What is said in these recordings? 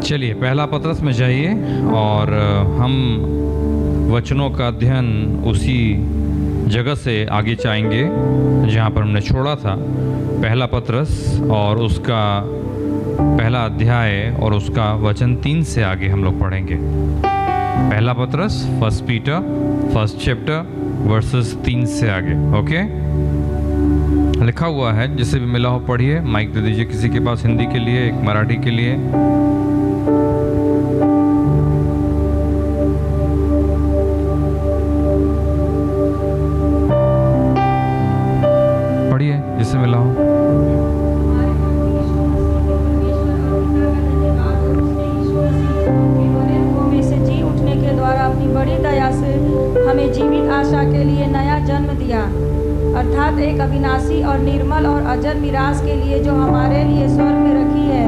चलिए पहला पत्रस में जाइए और हम वचनों का अध्ययन उसी जगह से आगे जाएंगे जहाँ पर हमने छोड़ा था। पहला पत्रस और उसका पहला अध्याय और उसका वचन 3 से आगे हम लोग पढ़ेंगे। पहला पत्रस 1 पीटर 1 चैप्टर वर्सेस 3 से आगे। ओके, लिखा हुआ है, जिसे भी मिला हो पढ़िए। माइक दे दीजिए किसी के पास हिंदी के लिए, एक मराठी के लिए। पढ़िए जिसे मिला हो। हमें जीवित आशा के लिए नया जन्म दिया, अर्थात एक अविनाशी और निर्मल और अजर मिरास के लिए जो हमारे लिए स्वर्ग में रखी है,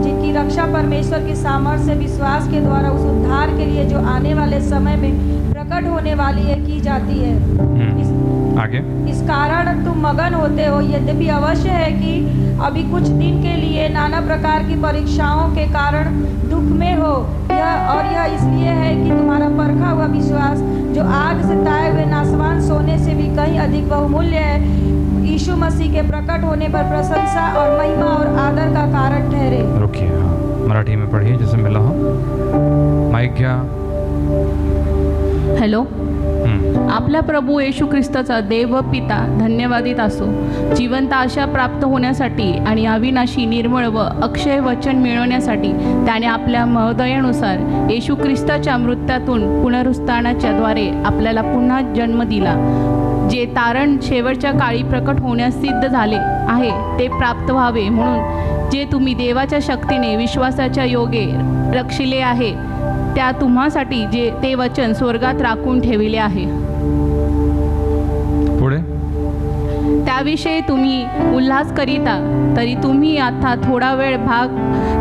जिनकी रक्षा परमेश्वर की सामर्थ्य से विश्वास के द्वारा उस उद्धार के लिए जो आने वाले समय में प्रकट होने वाली है की जाती है। आगे। इस कारण तुम मगन होते हो, यद्यपि अवश्य है कि अभी कुछ दिन के लिए नाना प्रकार की परीक्षाओं के कारण दुख में हो। यह इसलिए है कि तुम्हारा परखा हुआ विश्वास, जो आग से ताए हुए नासवान सोने से भी कहीं अधिक बहुमूल्य है, यीशु मसीह के प्रकट होने पर प्रशंसा और महिमा और आदर का कारण ठहरे। रुकिए, हाँ, मराठी में पढ़िए जैसे मिला हो। माइक क्या? हॅलो। आपला प्रभू येशू ख्रिस्ताचा देव व पिता धन्यवादित असो। जिवंत आशा प्राप्त होण्यासाठी आणि अविनाशी निर्मळ व अक्षय वचन मिळवण्यासाठी त्याने आपल्या महदयानुसार येशू ख्रिस्ताच्या मृत्यूतून पुनरुत्थानाच्या द्वारे आपल्याला पुन्हा जन्म दिला, जे तारण शेवटच्या काळी प्रकट होण्यास सिद्ध झाले आहे ते प्राप्त व्हावे म्हणून, जे तुम्ही देवाच्या शक्तीने विश्वासाच्या योगे रक्षिले आहे, त्या तुम्हासाठी जे ते वचन स्वर्गात राखून ठेविले आहे। पुढे त्याविषयी तुम्ही उल्हास करीता, तरी तुम्ही आता थोडा वेळ भाग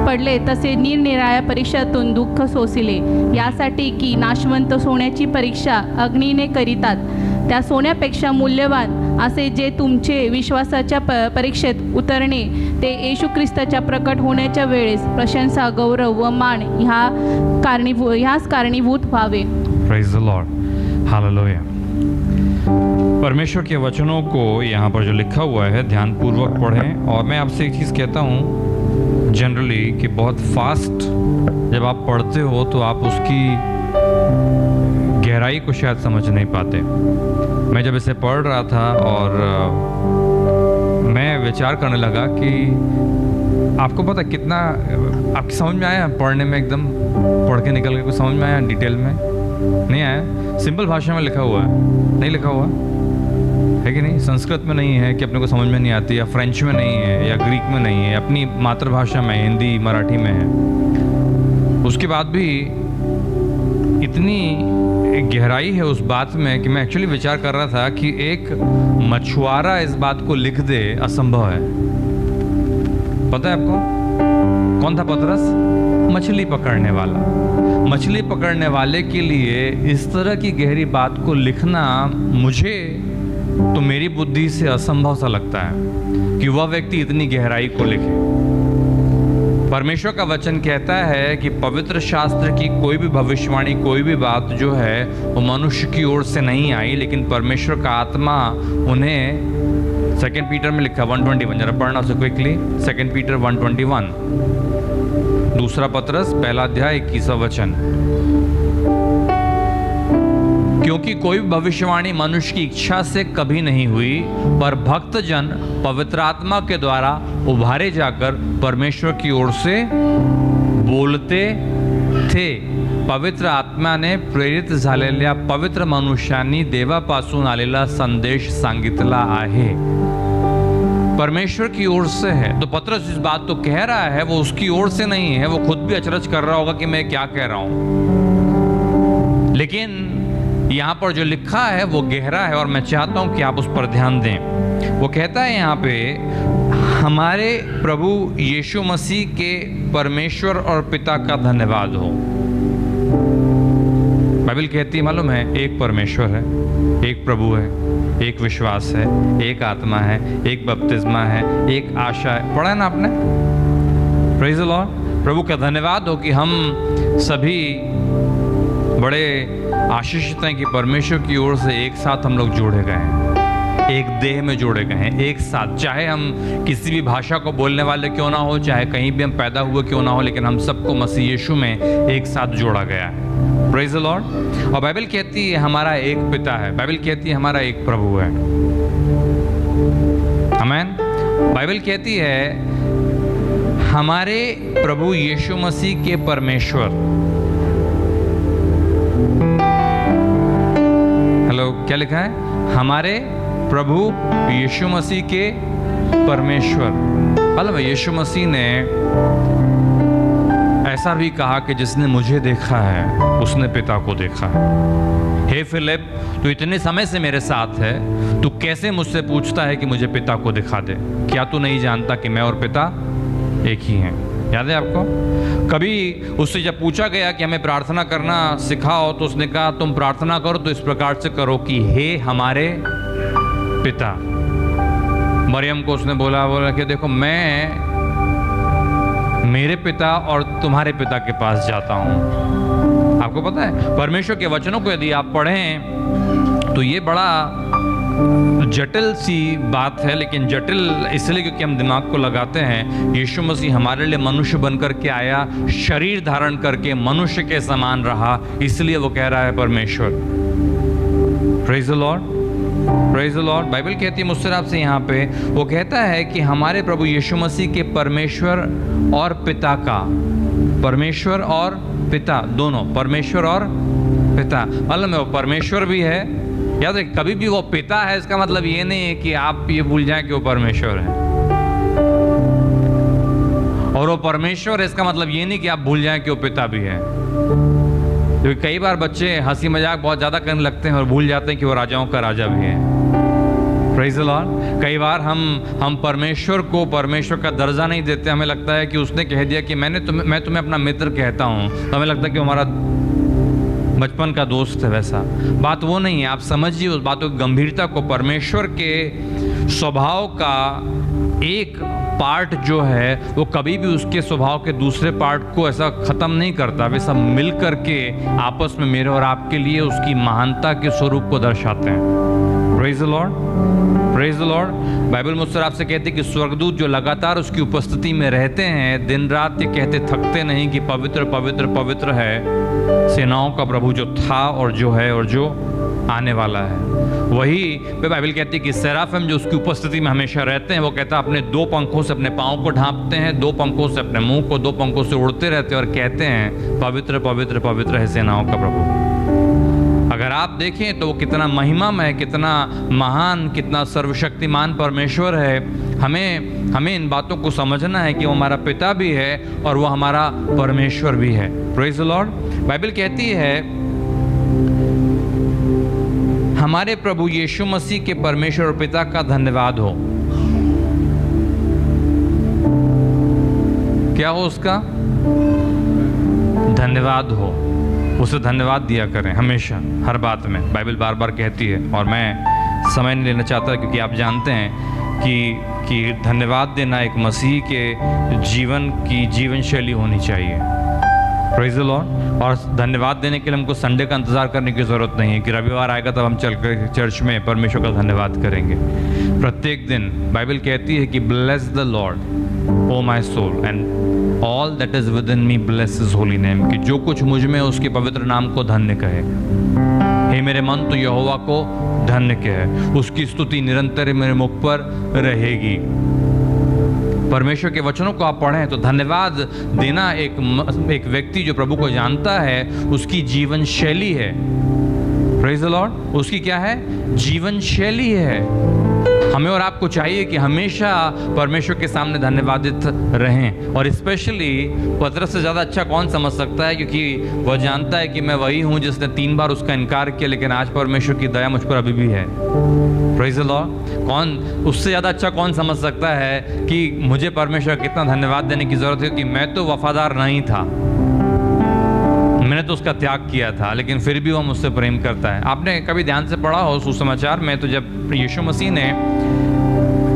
पडले तसे निरनिराळ्या परीक्षातून दुःख सोसिले, यासाठी की नाशवंत सोन्याची परीक्षा अग्नीने करीतात, त्या सोन्यापेक्षा मूल्यवान असे जे तुमचे विश्वासाच्या परीक्षेत उतरणे, ते येशू ख्रिस्ताच्या प्रकट होण्याच्या वेळेस प्रशंसा, गौरव व मान ह्यास कारणीभूत व्हावे। Praise the Lord, hallelujah. परमेश्वर के वचनों को यहाँ पर जो लिखा हुआ है ध्यानपूर्वक पढ़ें। और मैं आपसे एक चीज़ कहता हूँ जनरली कि बहुत फास्ट जब आप पढ़ते हो तो आप उसकी गहराई को शायद समझ नहीं पाते। मैं जब इसे पढ़ रहा था और मैं विचार करने लगा कि आपको पता कितना आपकी समझ में आया पढ़ने में, एकदम पढ़ के निकल के कुछ समझ में आया डिटेल में? नहीं आया। सिंपल भाषा में लिखा हुआ है, नहीं लिखा हुआ है कि नहीं? संस्कृत में नहीं है कि अपने को समझ में नहीं आती, या फ्रेंच में नहीं है, या ग्रीक में नहीं है, अपनी मातृभाषा में, हिंदी मराठी में है। उसके बाद भी इतनी गहराई है उस बात में कि मैं एक्चुअली विचार कर रहा था कि एक मछुआरा इस बात को लिख दे, असंभव है। पता है आपको कौन था पतरस? मछली पकड़ने वाला। मछली पकड़ने वाले के लिए इस तरह की गहरी बात को लिखना मुझे तो मेरी बुद्धि से असंभव सा लगता है कि वह व्यक्ति इतनी गहराई को लिखे। परमेश्वर का वचन कहता है कि पवित्र शास्त्र की कोई भी भविष्यवाणी, कोई भी बात जो है वो मनुष्य की ओर से नहीं आई, लेकिन परमेश्वर का आत्मा उन्हें 2 पीटर में लिखा 121, जरा पढ़ना उसे क्विकली। 2 पीटर 121, दूसरा पत्रस पहला अध्याय 21वां वचन। क्योंकि कोई भी भविष्यवाणी मनुष्य की इच्छा से कभी नहीं हुई, पर भक्त जन पवित्र आत्मा के द्वारा उभारे जाकर परमेश्वर की ओर से बोलते थे। पवित्र आत्म्याने प्रेरित झालेल्या पवित्र मनुष्यांनी देवापासून आलेला संदेश सांगितला आहे। परमेश्वर की ओर से है। तो पतरस इस बात तो कह रहा है वो उसकी ओर से नहीं है, वो खुद भी अचरज कर रहा होगा कि मैं क्या कह रहा हूं, लेकिन यहाँ पर जो लिखा है वो गहरा है और मैं चाहता हूं कि आप उस पर ध्यान दें। वो कहता है यहाँ पे, हमारे प्रभु यीशु मसीह के परमेश्वर और पिता का धन्यवाद हो। बाइबल कहती है, मालूम है, एक परमेश्वर है, एक प्रभु है, एक विश्वास है, एक आत्मा है, एक बपतिस्मा है, एक आशा है। पढ़ा है ना आपने? Praise the Lord. प्रभु का धन्यवाद हो कि हम सभी बड़े आशीषित हैं कि परमेश्वर की ओर से एक साथ हम लोग जोड़े गए हैं, एक देह में जोड़े गए हैं, एक साथ। चाहे हम किसी भी भाषा को बोलने वाले क्यों ना हो, चाहे कहीं भी हम पैदा हुए क्यों ना हो, लेकिन हम सबको मसीह यीशु में एक साथ जोड़ा गया है। Praise the Lord. और बाइबल कहती है हमारा एक पिता है, बाइबल कहती है हमारा एक प्रभु है। आमीन। बाइबल कहती है हमारे प्रभु यीशु मसीह के परमेश्वर, हेलो क्या लिखा है? हमारे प्रभु यीशु मसीह के परमेश्वर। मतलब यीशु मसीह ने ऐसा भी कहा कि जिसने मुझे देखा है उसने पिता को देखा है। हे फिलिप, तू इतने समय से मेरे साथ है, तू कैसे मुझसे पूछता है कि मुझे पिता को दिखा दे? क्या तू नहीं जानता कि मैं और पिता एक ही हैं? याद है आपको? कभी उससे जब पूछा गया कि हमें प्रार्थना करना सिखाओ, तो उसने कहा तुम प्रार्थना करो तो इस प्रकार से करो कि हे हमारे पिता। मरियम को उसने बोला कि देखो मैं मेरे पिता और तुम्हारे पिता के पास जाता हूं। आपको पता है परमेश्वर के वचनों को यदि आप पढ़ें तो ये बड़ा जटिल सी बात है, लेकिन जटिल इसलिए क्योंकि हम दिमाग को लगाते हैं। यीशु मसीह हमारे लिए मनुष्य बनकर के आया, शरीर धारण करके मनुष्य के समान रहा, इसलिए वो कह रहा है परमेश्वर। Praise the Lord, praise the Lord. Bible कहती है मुझसे आपसे यहाँ पे, वो कहता है कि हमारे प्रभु यीशु मसीह के परमेश्वर और पिता का, परमेश्वर और पिता दोनों, परमेश्वर और पिता, मतलब वो परमेश्वर भी है। याद रखिए कभी भी वो पिता है इसका मतलब ये नहीं है कि आप ये भूल जाएं कि वो परमेश्वर है, और वो परमेश्वर है इसका मतलब ये नहीं कि आप भूल जाएं कि वो पिता भी है। क्योंकि कई बार बच्चे हंसी मजाक बहुत ज्यादा करने लगते हैं और भूल जाते हैं कि वो राजाओं का राजा भी है। Praise the Lord. कई बार हम परमेश्वर को परमेश्वर का दर्जा नहीं देते, हमें लगता है कि उसने कह दिया कि मैं तुम्हें अपना मित्र कहता हूँ, तो हमें लगता है कि हमारा बचपन का दोस्त है। वैसा बात वो नहीं है। आप समझिए उस बातों की गंभीरता को। परमेश्वर के स्वभाव का एक पार्ट जो है वो कभी भी उसके स्वभाव के दूसरे पार्ट को ऐसा खत्म नहीं करता। वे सब मिल करके आपस में मेरे और आपके लिए उसकी महानता के स्वरूप को दर्शाते हैं। Praise the Lord, praise the Lord. Bible मुझसे आपसे कहती है कि स्वर्गदूत जो लगातार उसकी उपस्थिति में रहते हैं, दिन रात ये कहते थकते नहीं कि पवित्र पवित्र पवित्र है सेनाओं का प्रभु जो था और जो है और जो आने वाला है। वही बाइबल कहती है कि सेराफिम जो उसकी उपस्थिति में हमेशा रहते हैं, वो कहता है अपने दो पंखों से अपने पाँव को ढांपते हैं, दो पंखों से अपने मुंह को, दो पंखों से उड़ते रहते हैं और कहते हैं पवित्र पवित्र पवित्र है सेनाओं का प्रभु। अगर आप देखें तो वो कितना महिमामय, कितना महान, कितना सर्वशक्तिमान परमेश्वर है। हमें इन बातों को समझना है कि वो हमारा पिता भी है और वो हमारा परमेश्वर भी है। Praise the Lord. बाइबल कहती है हमारे प्रभु यीशु मसीह के परमेश्वर और पिता का धन्यवाद हो। क्या हो उसका? धन्यवाद हो। उसे धन्यवाद दिया करें हमेशा, हर बात में। बाइबल बार बार कहती है, और मैं समय नहीं लेना चाहता क्योंकि आप जानते हैं कि धन्यवाद देना एक मसीही के जीवन की जीवन शैली होनी चाहिए। Praise the Lord. और धन्यवाद देने के लिए हमको संडे का इंतजार करने की ज़रूरत नहीं है कि रविवार आएगा तब हम चल कर चर्च में परमेश्वर का धन्यवाद करेंगे। प्रत्येक दिन बाइबल कहती है कि bless the Lord O my soul and all that is within me bless his holy name, कि जो कुछ मुझ में उसके पवित्र नाम को धन्य कहे। हे मेरे मन तो यहोवा को धन्य कहे, उसकी स्तुति निरंतर मेरे मुख पर रहेगी। परमेश्वर के वचनों को आप पढ़ें तो धन्यवाद देना एक व्यक्ति जो प्रभु को जानता है उसकी जीवन शैली है। Praise the Lord. उसकी क्या है? जीवन शैली है। हमें और आपको चाहिए कि हमेशा परमेश्वर के सामने धन्यवादित रहें। और स्पेशली पतरस से ज़्यादा अच्छा कौन समझ सकता है, क्योंकि वह जानता है कि मैं वही हूँ जिसने 3 बार उसका इनकार किया, लेकिन आज परमेश्वर की दया मुझ पर अभी भी है। Praise the Lord. कौन उससे ज़्यादा अच्छा कौन समझ सकता है कि मुझे परमेश्वर कितना धन्यवाद देने की ज़रूरत है, कि मैं तो वफादार नहीं था, मैंने तो उसका त्याग किया था, लेकिन फिर भी वो मुझसे प्रेम करता है। आपने कभी ध्यान से पढ़ा हो सुसमाचार में, तो जब यीशु मसीह ने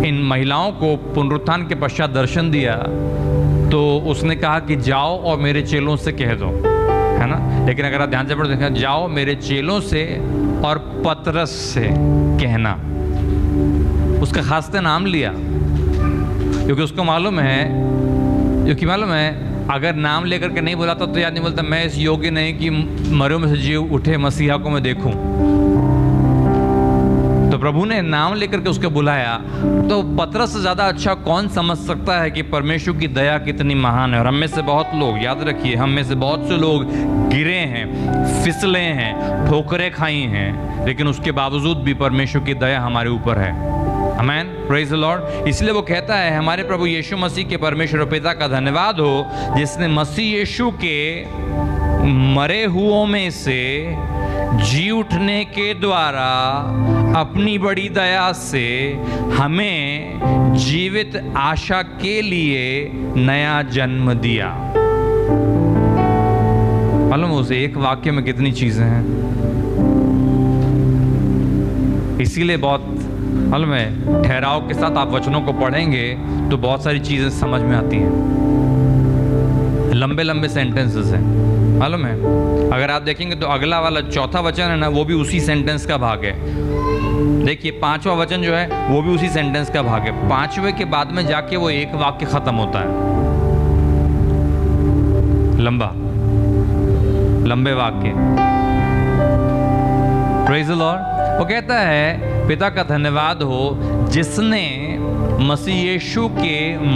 इन महिलाओं को पुनरुत्थान के पश्चात दर्शन दिया तो उसने कहा कि जाओ और मेरे चेलों से कह दो, है ना। लेकिन अगर आप ध्यान से पढ़ो, देखा, जाओ मेरे चेलों से और पतरस से कहना। उसका खासते नाम लिया क्योंकि उसको मालूम है अगर नाम लेकर के नहीं बुलाता तो याद नहीं बोलता मैं इस योग्य नहीं कि मरे में से जी उठे मसीहा को मैं देखूं। तो प्रभु ने नाम लेकर के उसको बुलाया। तो पतरस से ज्यादा अच्छा कौन समझ सकता है कि परमेश्वर की दया कितनी महान है। और हम में से बहुत लोग, याद रखिए, हम में से बहुत से लोग गिरे हैं, फिसले हैं, ठोकरें खाई हैं, लेकिन उसके बावजूद भी परमेश्वर की दया हमारे ऊपर है। आमेन, प्रेज द लॉर्ड। इसलिए वो कहता है हमारे प्रभु यीशु मसीह के परमेश्वर पिता का धन्यवाद हो जिसने मसीह यीशु के मरे हुओं में से जी उठने के द्वारा अपनी बड़ी दया से हमें जीवित आशा के लिए नया जन्म दिया। मालूम उस एक वाक्य में कितनी चीजें हैं। इसीलिए बहुत मालूम है ठहराव के साथ आप वचनों को पढ़ेंगे तो बहुत सारी चीजें समझ में आती हैं। लंबे लंबे सेंटेंसेस हैं, मालूम है। अगर आप देखेंगे तो अगला वाला चौथा वचन है ना, वो भी उसी सेंटेंस का भाग है। देखिए पांचवा वचन जो है वो भी उसी सेंटेंस का भाग है। पांचवे के बाद में जाके वो एक वाक्य खत्म होता है, लंबे वाक्य। Praise the Lord. वो कहता है पिता का धन्यवाद हो जिसने मसीह यीशु के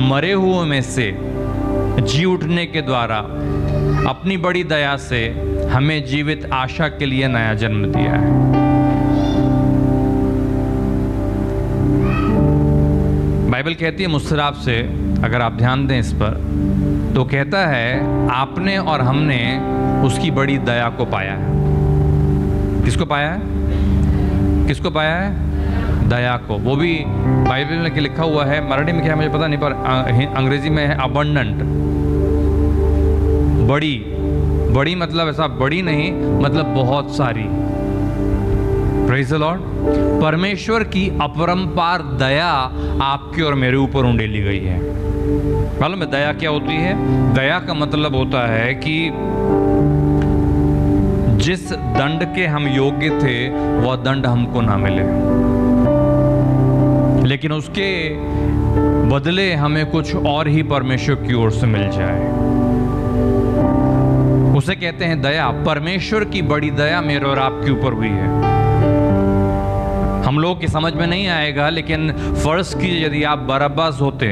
मरे हुए में से जी उठने के द्वारा अपनी बड़ी दया से हमें जीवित आशा के लिए नया जन्म दिया है। बाइबल कहती है मुस्कुराहट से, अगर आप ध्यान दें इस पर, तो कहता है आपने और हमने उसकी बड़ी दया को पाया है। किसको पाया है? किसको पाया है? दया को। वो भी बाइबल में लिखा हुआ है, मराठी में क्या है मुझे पता नहीं, पर अंग्रेजी में है अबंडेंट। बड़ी मतलब ऐसा बड़ी नहीं, मतलब बहुत सारी। Praise the Lord. परमेश्वर की अपरंपार दया आपके और मेरे ऊपर उंडेली गई है। मालूम है दया क्या होती है? दया का मतलब होता है कि जिस दंड के हम योग्य थे वह दंड हमको ना मिले, लेकिन उसके बदले हमें कुछ और ही परमेश्वर की ओर से मिल जाए। उसे कहते हैं दया। परमेश्वर की बड़ी दया मेरे और आपके ऊपर हुई है। हम लोग की समझ में नहीं आएगा, लेकिन फर्ज कीजिए यदि आप बरअब्बास होते,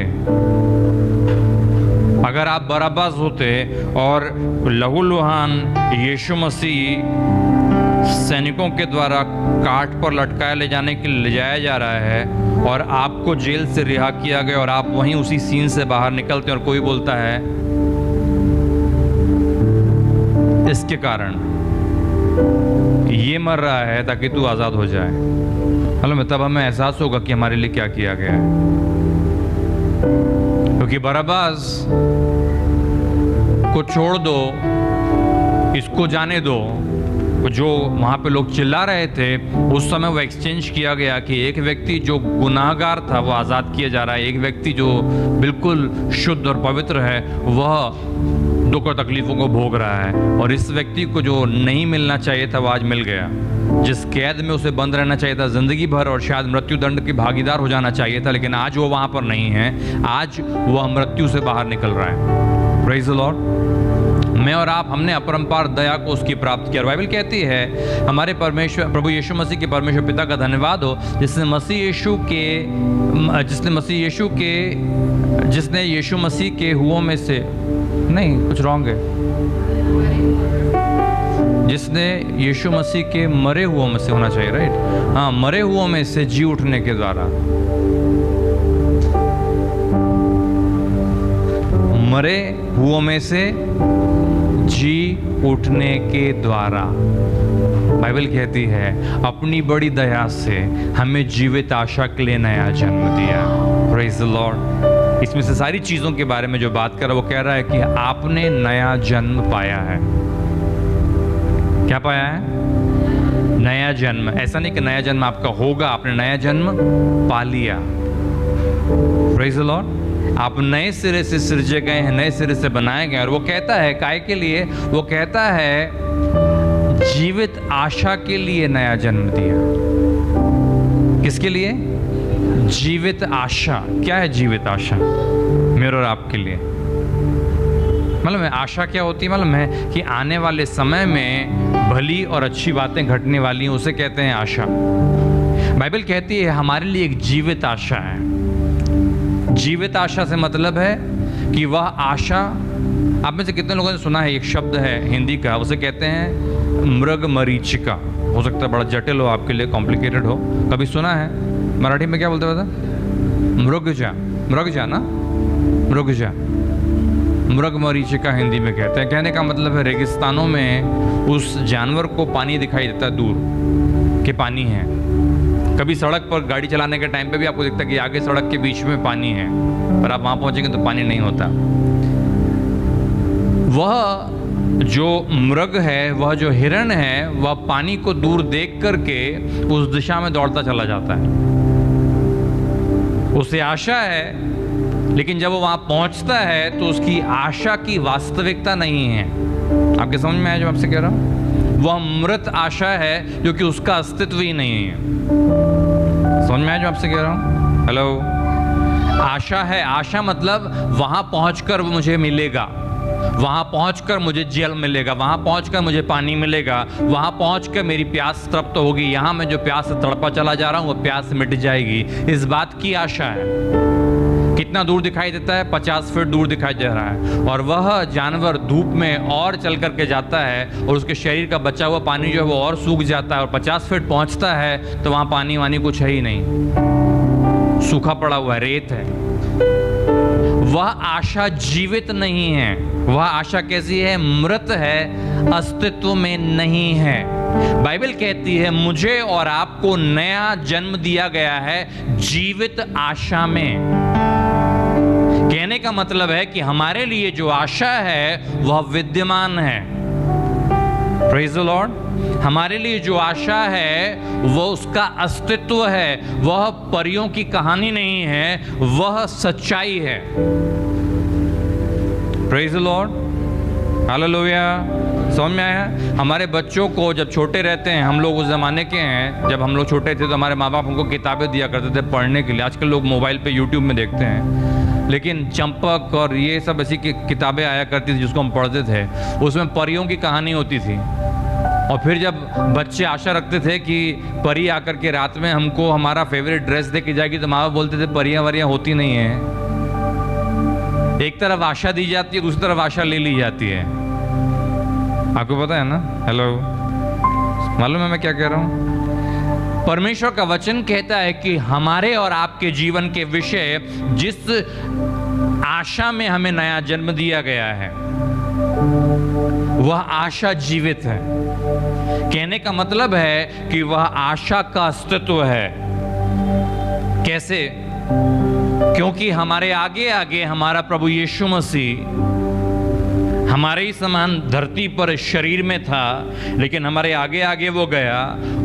अगर आप बरअब्बास होते और लहूलुहान यीशु मसीह सैनिकों के द्वारा काट पर लटकाया ले जाया जा रहा है और आपको जेल से रिहा किया गया और आप वहीं उसी सीन से बाहर निकलते हैं और कोई बोलता है इसके कारण ये मर रहा है ताकि तू आजाद हो जाए। मालूम, तब हमें एहसास होगा कि हमारे लिए क्या किया गया है। क्योंकि बरअब्बास को छोड़ दो, इसको जाने दो। जो वहाँ पे लोग चिल्ला रहे थे उस समय वो एक्सचेंज किया गया कि एक व्यक्ति जो गुनाहगार था वो आज़ाद किया जा रहा है, एक व्यक्ति जो बिल्कुल शुद्ध और पवित्र है वह दुख और तकलीफ़ों को भोग रहा है। और इस व्यक्ति को जो नहीं मिलना चाहिए था वो आज मिल गया। जिस कैद में उसे बंद रहना चाहिए था जिंदगी भर और शायद मृत्यु दंड की भागीदार हो जाना चाहिए था, लेकिन आज वो वहाँ पर नहीं है। आज वह मृत्यु से बाहर निकल रहा है। Praise the Lord. मैं और आप, हमने अपरंपार दया को उसकी प्राप्त किया। बाइबल कहती है हमारे परमेश्वर प्रभु यीशु मसीह के परमेश्वर पिता का धन्यवाद हो जिसने यीशु मसीह के हुओं में से, नहीं कुछ रॉन्ग है, जिसने यीशु मसीह के मरे हुओं में से होना चाहिए, राइट? हाँ, मरे हुओं में से जी उठने के द्वारा, मरे हुओं में से जी उठने के द्वारा। बाइबल कहती है अपनी बड़ी दया से हमें जीवित आशा के लिए नया जन्म दिया। Praise the Lord. इसमें से सारी चीजों के बारे में जो बात कर रहा है वो कह रहा है कि आपने नया जन्म पाया है। क्या पाया है? नया जन्म। ऐसा नहीं कि नया जन्म आपका होगा, आपने नया जन्म पा लिया। Praise the Lord. आप नए सिरे से सृजे गए हैं, नए सिरे से बनाए गए। और वो कहता है काय के लिए? वो कहता है जीवित आशा के लिए नया जन्म दिया। किसके लिए? जीवित आशा। क्या है जीवित आशा मेरे और आपके लिए? मालूम है आशा क्या होती है? मालूम है कि आने वाले समय में भली और अच्छी बातें घटने वाली हैं, उसे कहते हैं आशा। बाइबल कहती है हमारे लिए एक जीवित आशा है। जीवित आशा से मतलब है कि वह आशा, आप में से कितने लोगों ने सुना है एक शब्द है हिंदी का, उसे कहते हैं मृग मरीचिका। हो सकता है बड़ा जटिल हो आपके लिए, कॉम्प्लिकेटेड हो। कभी सुना है? मराठी में क्या बोलते बता? मृगजा। मृगजा ना, मृगजा, मृग मरीचिका हिंदी में कहते हैं। कहने का मतलब है रेगिस्तानों में उस जानवर को पानी दिखाई देता है दूर कि पानी है। कभी सड़क पर गाड़ी चलाने के टाइम पे भी आपको दिखता है कि आगे सड़क के बीच में पानी है, पर आप वहां पहुंचेंगे तो पानी नहीं होता। वह जो मृग है, वह जो हिरण है, वह पानी को दूर देख करके उस दिशा में दौड़ता चला जाता है। उसे आशा है, लेकिन जब वो वहां पहुंचता है तो उसकी आशा की वास्तविकता नहीं है। आपके समझ में आया जो आपसे कह रहा हूं? वह मृत आशा है क्योंकि उसका अस्तित्व ही नहीं है। समझ में आया जो आपसे कह रहा हूं? हेलो। आशा है, आशा मतलब वहां पहुंचकर वो मुझे मिलेगा, वहां पहुंचकर मुझे जल मिलेगा, वहां पहुंचकर मुझे पानी मिलेगा, वहां पहुंचकर मेरी प्यास तृप्त होगी। यहां मैं जो प्यास से तड़पा चला जा रहा हूं वो प्यास मिट जाएगी। इस बात की आशा है। कितना दूर दिखाई देता है? 50 फीट दूर दिखाई दे रहा है। और वह जानवर धूप में और चल करके जाता है और उसके शरीर का बचा हुआ पानी जो है वो और सूख जाता है, और 50 फीट पहुंचता है तो वहां पानी वानी कुछ है ही नहीं, सूखा पड़ा हुआ है, रेत है। वह आशा जीवित नहीं है। वह आशा कैसी है? मृत है, अस्तित्व में नहीं है। बाइबल कहती है मुझे और आपको नया जन्म दिया गया है जीवित आशा में। कहने का मतलब है कि हमारे लिए जो आशा है वह विद्यमान है। Praise the Lord. हमारे लिए जो आशा है वह उसका अस्तित्व है। वह परियों की कहानी नहीं है, वह सच्चाई है। Praise the Lord. हालेलुया। समझ में आया? हमारे बच्चों को जब छोटे रहते हैं, हम लोग उस ज़माने के हैं, जब हम लोग छोटे थे तो हमारे माँ बाप हमको किताबें दिया करते थे पढ़ने के लिए। आजकल लोग मोबाइल पे यूट्यूब में देखते हैं, लेकिन चंपक और ये सब ऐसी किताबें आया करती थी जिसको हम पढ़ते थे। उसमें परियों की कहानी होती थी। और फिर जब बच्चे आशा रखते थे कि परी आकर के रात में हमको हमारा फेवरेट ड्रेस दे के जाएगी, तो माँ बाप बोलते थे परियां वरियां होती नहीं है। एक तरफ आशा दी जाती है, दूसरी तरफ आशा ले ली जाती है। आपको पता है ना? हेलो। मालूम है मैं क्या कह रहा हूं? परमेश्वर का वचन कहता है कि हमारे और आपके जीवन के विषय, जिस आशा में हमें नया जन्म दिया गया है, वह आशा जीवित है। कहने का मतलब है कि वह आशा का अस्तित्व है। कैसे? क्योंकि हमारे आगे आगे हमारा प्रभु यीशु मसीह हमारे ही समान धरती पर शरीर में था, लेकिन हमारे आगे आगे वो गया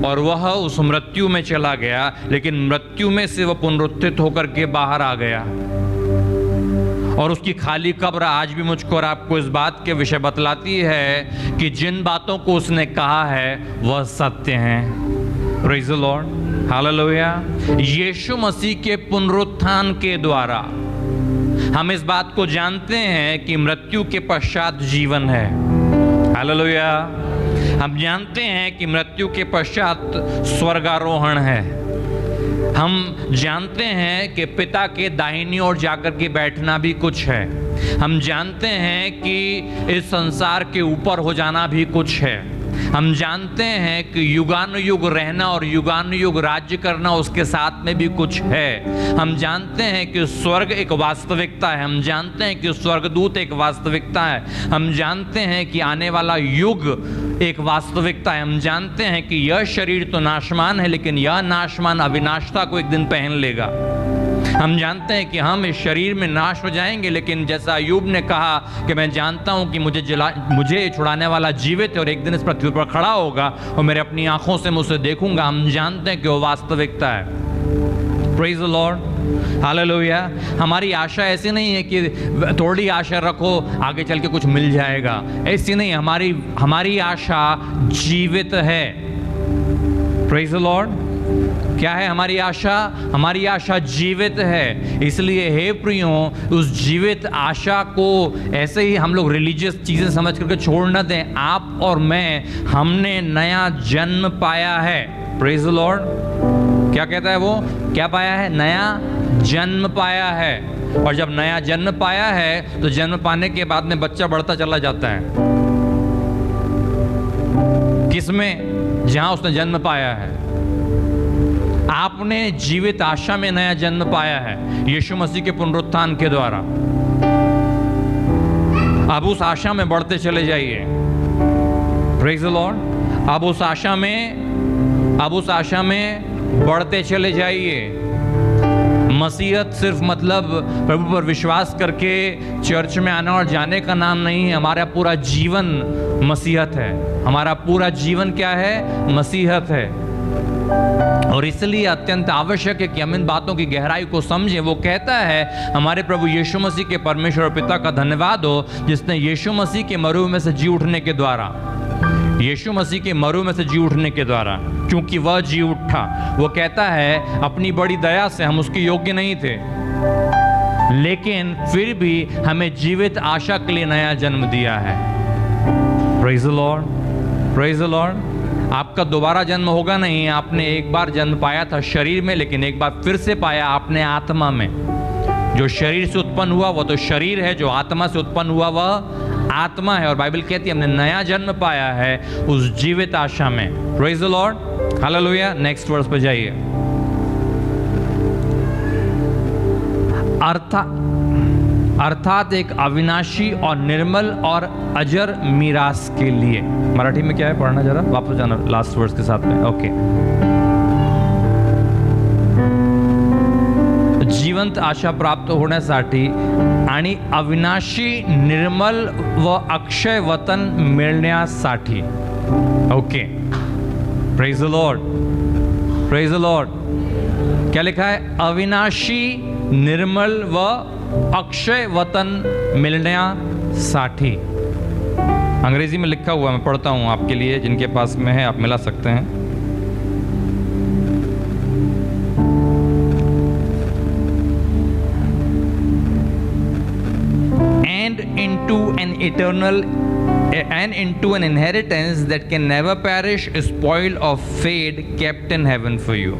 और वह उस मृत्यु में चला गया, लेकिन मृत्यु में से वह पुनरुत्थित होकर के बाहर आ गया। और उसकी खाली कब्र आज भी मुझको और आपको इस बात के विषय बतलाती है कि जिन बातों को उसने कहा है वह सत्य हैं। Praise the Lord. हालेलुया। यीशु मसीह के पुनरुत्थान के द्वारा हम इस बात को जानते हैं कि मृत्यु के पश्चात जीवन है। हालेलुया। हम जानते हैं कि मृत्यु के पश्चात स्वर्गारोहण है। हम जानते हैं कि पिता के दाहिनी ओर जाकर के बैठना भी कुछ है। हम जानते हैं कि इस संसार के ऊपर हो जाना भी कुछ है। हम जानते हैं कि युगानुयुग रहना और युगानुयुग राज्य करना उसके साथ में भी कुछ है। हम जानते हैं कि स्वर्ग एक वास्तविकता है। हम जानते हैं कि स्वर्गदूत एक वास्तविकता है। हम जानते हैं कि आने वाला युग एक वास्तविकता है। हम जानते हैं कि यह शरीर तो नाशमान है, लेकिन यह नाशमान अविनाशता को एक दिन पहन लेगा। हम जानते हैं कि हम इस शरीर में नाश हो जाएंगे, लेकिन जैसा अय्यूब ने कहा कि मैं जानता हूं कि मुझे छुड़ाने वाला जीवित है और एक दिन इस पृथ्वी पर खड़ा होगा और मेरे अपनी आंखों से मैं उसे देखूंगा। हम जानते हैं कि वो वास्तविकता है। Praise the Lord, hallelujah. हमारी आशा ऐसी नहीं है कि थोड़ी आशा रखो आगे चल के कुछ मिल जाएगा, ऐसी नहीं। हमारी आशा जीवित है। Praise the Lord. क्या है हमारी आशा? हमारी आशा जीवित है। इसलिए हे प्रियो, उस जीवित आशा को ऐसे ही हम लोग रिलीजियस चीजें समझ करके छोड़ न दें। आप और मैं, हमने नया जन्म पाया है। Praise the Lord. क्या कहता है वो? क्या पाया है? नया जन्म पाया है। और जब नया जन्म पाया है तो जन्म पाने के बाद में बच्चा बढ़ता चला जाता है। किसमें? जहां उसने जन्म पाया है। आपने जीवित आशा में नया जन्म पाया है यीशु मसीह के पुनरुत्थान के द्वारा। अब उस आशा में बढ़ते चले जाइए। Praise the Lord. अब उस आशा में बढ़ते चले जाइए। मसीहत सिर्फ मतलब प्रभु पर विश्वास करके चर्च में आना और जाने का नाम नहीं है। हमारा पूरा जीवन मसीहत है। हमारा पूरा जीवन क्या है? मसीहत है। और इसलिए अत्यंत आवश्यक है कि हम इन बातों की गहराई को समझें। वो कहता है, हमारे प्रभु यीशु मसीह के परमेश्वर और पिता का धन्यवाद हो जिसने यीशु मसीह के मरू में से जी उठने के द्वारा, यीशु मसीह के मरू में से जी उठने के द्वारा, क्योंकि वह जी उठा, वो कहता है अपनी बड़ी दया से हम उसके योग्य नहीं थे, लेकिन फिर भी हमें जीवित आशा के लिए नया जन्म दिया है। Praise the Lord, praise the Lord. आपका दोबारा जन्म होगा नहीं। आपने एक बार जन्म पाया था शरीर में, लेकिन एक बार फिर से पाया आपने आत्मा में। जो शरीर से उत्पन्न हुआ वह तो शरीर है, जो आत्मा से उत्पन्न हुआ वह आत्मा है। और बाइबल कहती है हमने नया जन्म पाया है उस जीवित आशा में। Praise the Lord, hallelujah. Next verse पे जाइए। अर्थात एक अविनाशी और निर्मल और अजर मीरास के लिए। मराठी में क्या है? पढ़ना जरा, वापस जाना लास्ट वर्स के साथ में। ओके। जिवंत आशा प्राप्त होण्यासाठी आणि अविनाशी निर्मल व अक्षय वतन मिळण्यासाठी। Okay. Praise the Lord, praise the Lord. क्या लिखा है? अविनाशी निर्मल व अक्षय वतन मिलण्यासाठी। अंग्रेजी में लिखा हुआ, मैं पढ़ता हूं आपके लिए, जिनके पास में है आप मिला सकते हैं। And into an inheritance that can never perish, spoil or fade, kept in heaven for you.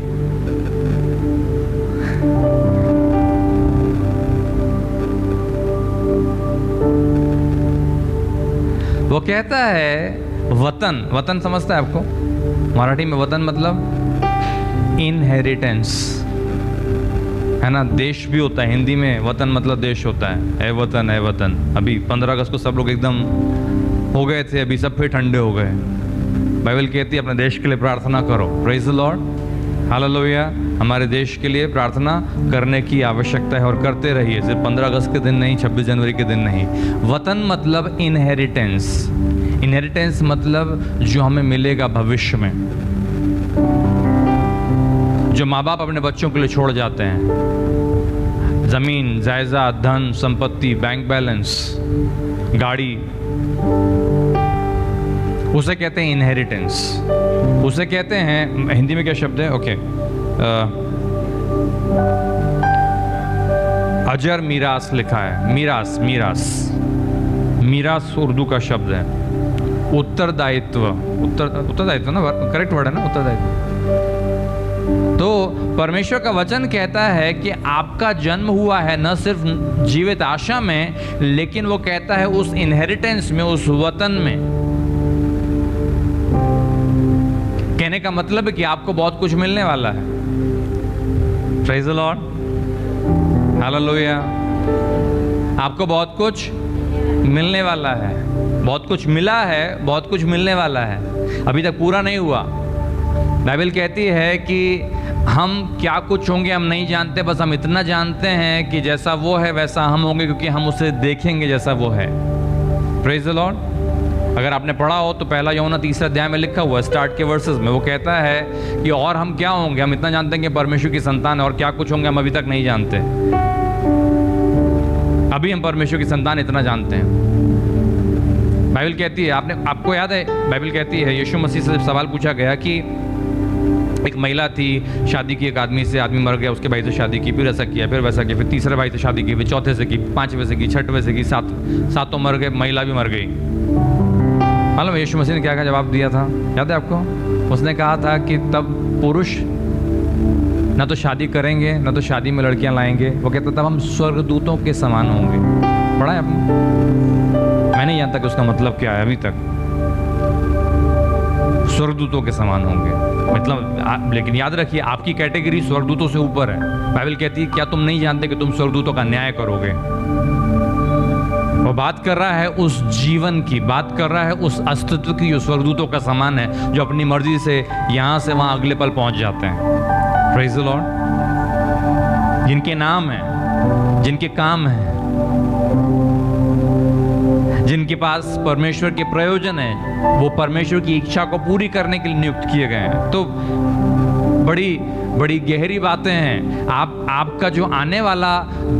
वो कहता है वतन, वतन समझता है आपको? मराठी में वतन मतलब इनहेरिटेंस है ना। देश भी होता है हिंदी में, वतन मतलब देश होता है। ए वतन, ए वतन। अभी 15 अगस्त को सब लोग एकदम हो गए थे, अभी सब फिर ठंडे हो गए। बाइबल कहती है अपने देश के लिए प्रार्थना करो। Praise the Lord, hallelujah. हमारे देश के लिए प्रार्थना करने की आवश्यकता है और करते रहिए। सिर्फ 15 अगस्त के दिन नहीं, 26 जनवरी के दिन नहीं। वतन मतलब इनहेरिटेंस। इनहेरिटेंस मतलब जो हमें मिलेगा भविष्य में, जो माँ बाप अपने बच्चों के लिए छोड़ जाते हैं। जमीन, जायदाद, धन, संपत्ति, बैंक बैलेंस, गाड़ी, उसे कहते हैं इनहेरिटेंस। उसे कहते हैं, हिंदी में क्या शब्द है? ओके। अजर मीरास लिखा है। मीरास, मीरास, मीरास उर्दू का शब्द है। उत्तरदायित्व, उत्तरदायित्व ना, करेक्ट वर्ड है ना, उत्तरदायित्व। तो परमेश्वर का वचन कहता है कि आपका जन्म हुआ है न सिर्फ जीवित आशा में, लेकिन वो कहता है उस इनहेरिटेंस में, उस वतन में। कहने का मतलब है कि आपको बहुत कुछ मिलने वाला है। Praise the Lord, hallelujah. आपको बहुत कुछ मिलने वाला है, बहुत कुछ मिला है, बहुत कुछ मिलने वाला है। अभी तक पूरा नहीं हुआ। बाइबल कहती है कि हम क्या कुछ होंगे हम नहीं जानते, बस हम इतना जानते हैं कि जैसा वो है वैसा हम होंगे, क्योंकि हम उसे देखेंगे जैसा वो है। प्रेज द लॉर्ड, अगर आपने पढ़ा हो तो पहला यूहन्ना 3 अध्याय में लिखा हुआ है, स्टार्ट के वर्सेस में वो कहता है कि और हम क्या होंगे, हम इतना जानते हैं कि परमेश्वर की संतान है, और क्या कुछ होंगे हम अभी तक नहीं जानते। अभी हम परमेश्वर की संतान इतना जानते हैं। बाइबल कहती है, आपको याद है, बाइबल कहती है यीशु मसीह से सवाल पूछा गया कि एक महिला थी, शादी की एक आदमी से, आदमी मर गया, उसके भाई से शादी की, फिर ऐसा किया, फिर वैसा किया, फिर तीसरे भाई से शादी की, फिर चौथे से की, पांचवें से की, छठवें से की, सातों मर गए, महिला भी मर गई। मालूम है यीशु मसीह ने क्या जवाब दिया था, याद है आपको? उसने कहा था कि तब पुरुष ना तो शादी करेंगे, ना तो शादी में लड़कियां लाएंगे। वो कहता तब हम स्वर्गदूतों के समान होंगे। पढ़ा है आपने? मैं नहीं जानता कि उसका मतलब क्या है अभी तक। स्वर्गदूतों के समान होंगे मतलब, लेकिन याद रखिए आपकी कैटेगरी स्वर्गदूतों से ऊपर है। बाइबल कहती है क्या तुम नहीं जानते कि तुम स्वर्गदूतों का न्याय करोगे? वो बात कर रहा है उस जीवन की, बात कर रहा है उस अस्तित्व की जो स्वर्गदूतों का समान है, जो अपनी मर्जी से यहां से वहां अगले पल पहुंच जाते हैं। Praise the Lord. जिनके नाम है, जिनके काम है, जिनके पास परमेश्वर के प्रयोजन है, वो परमेश्वर की इच्छा को पूरी करने के लिए नियुक्त किए गए हैं। तो बड़ी बड़ी गहरी बातें हैं। आपका जो आने वाला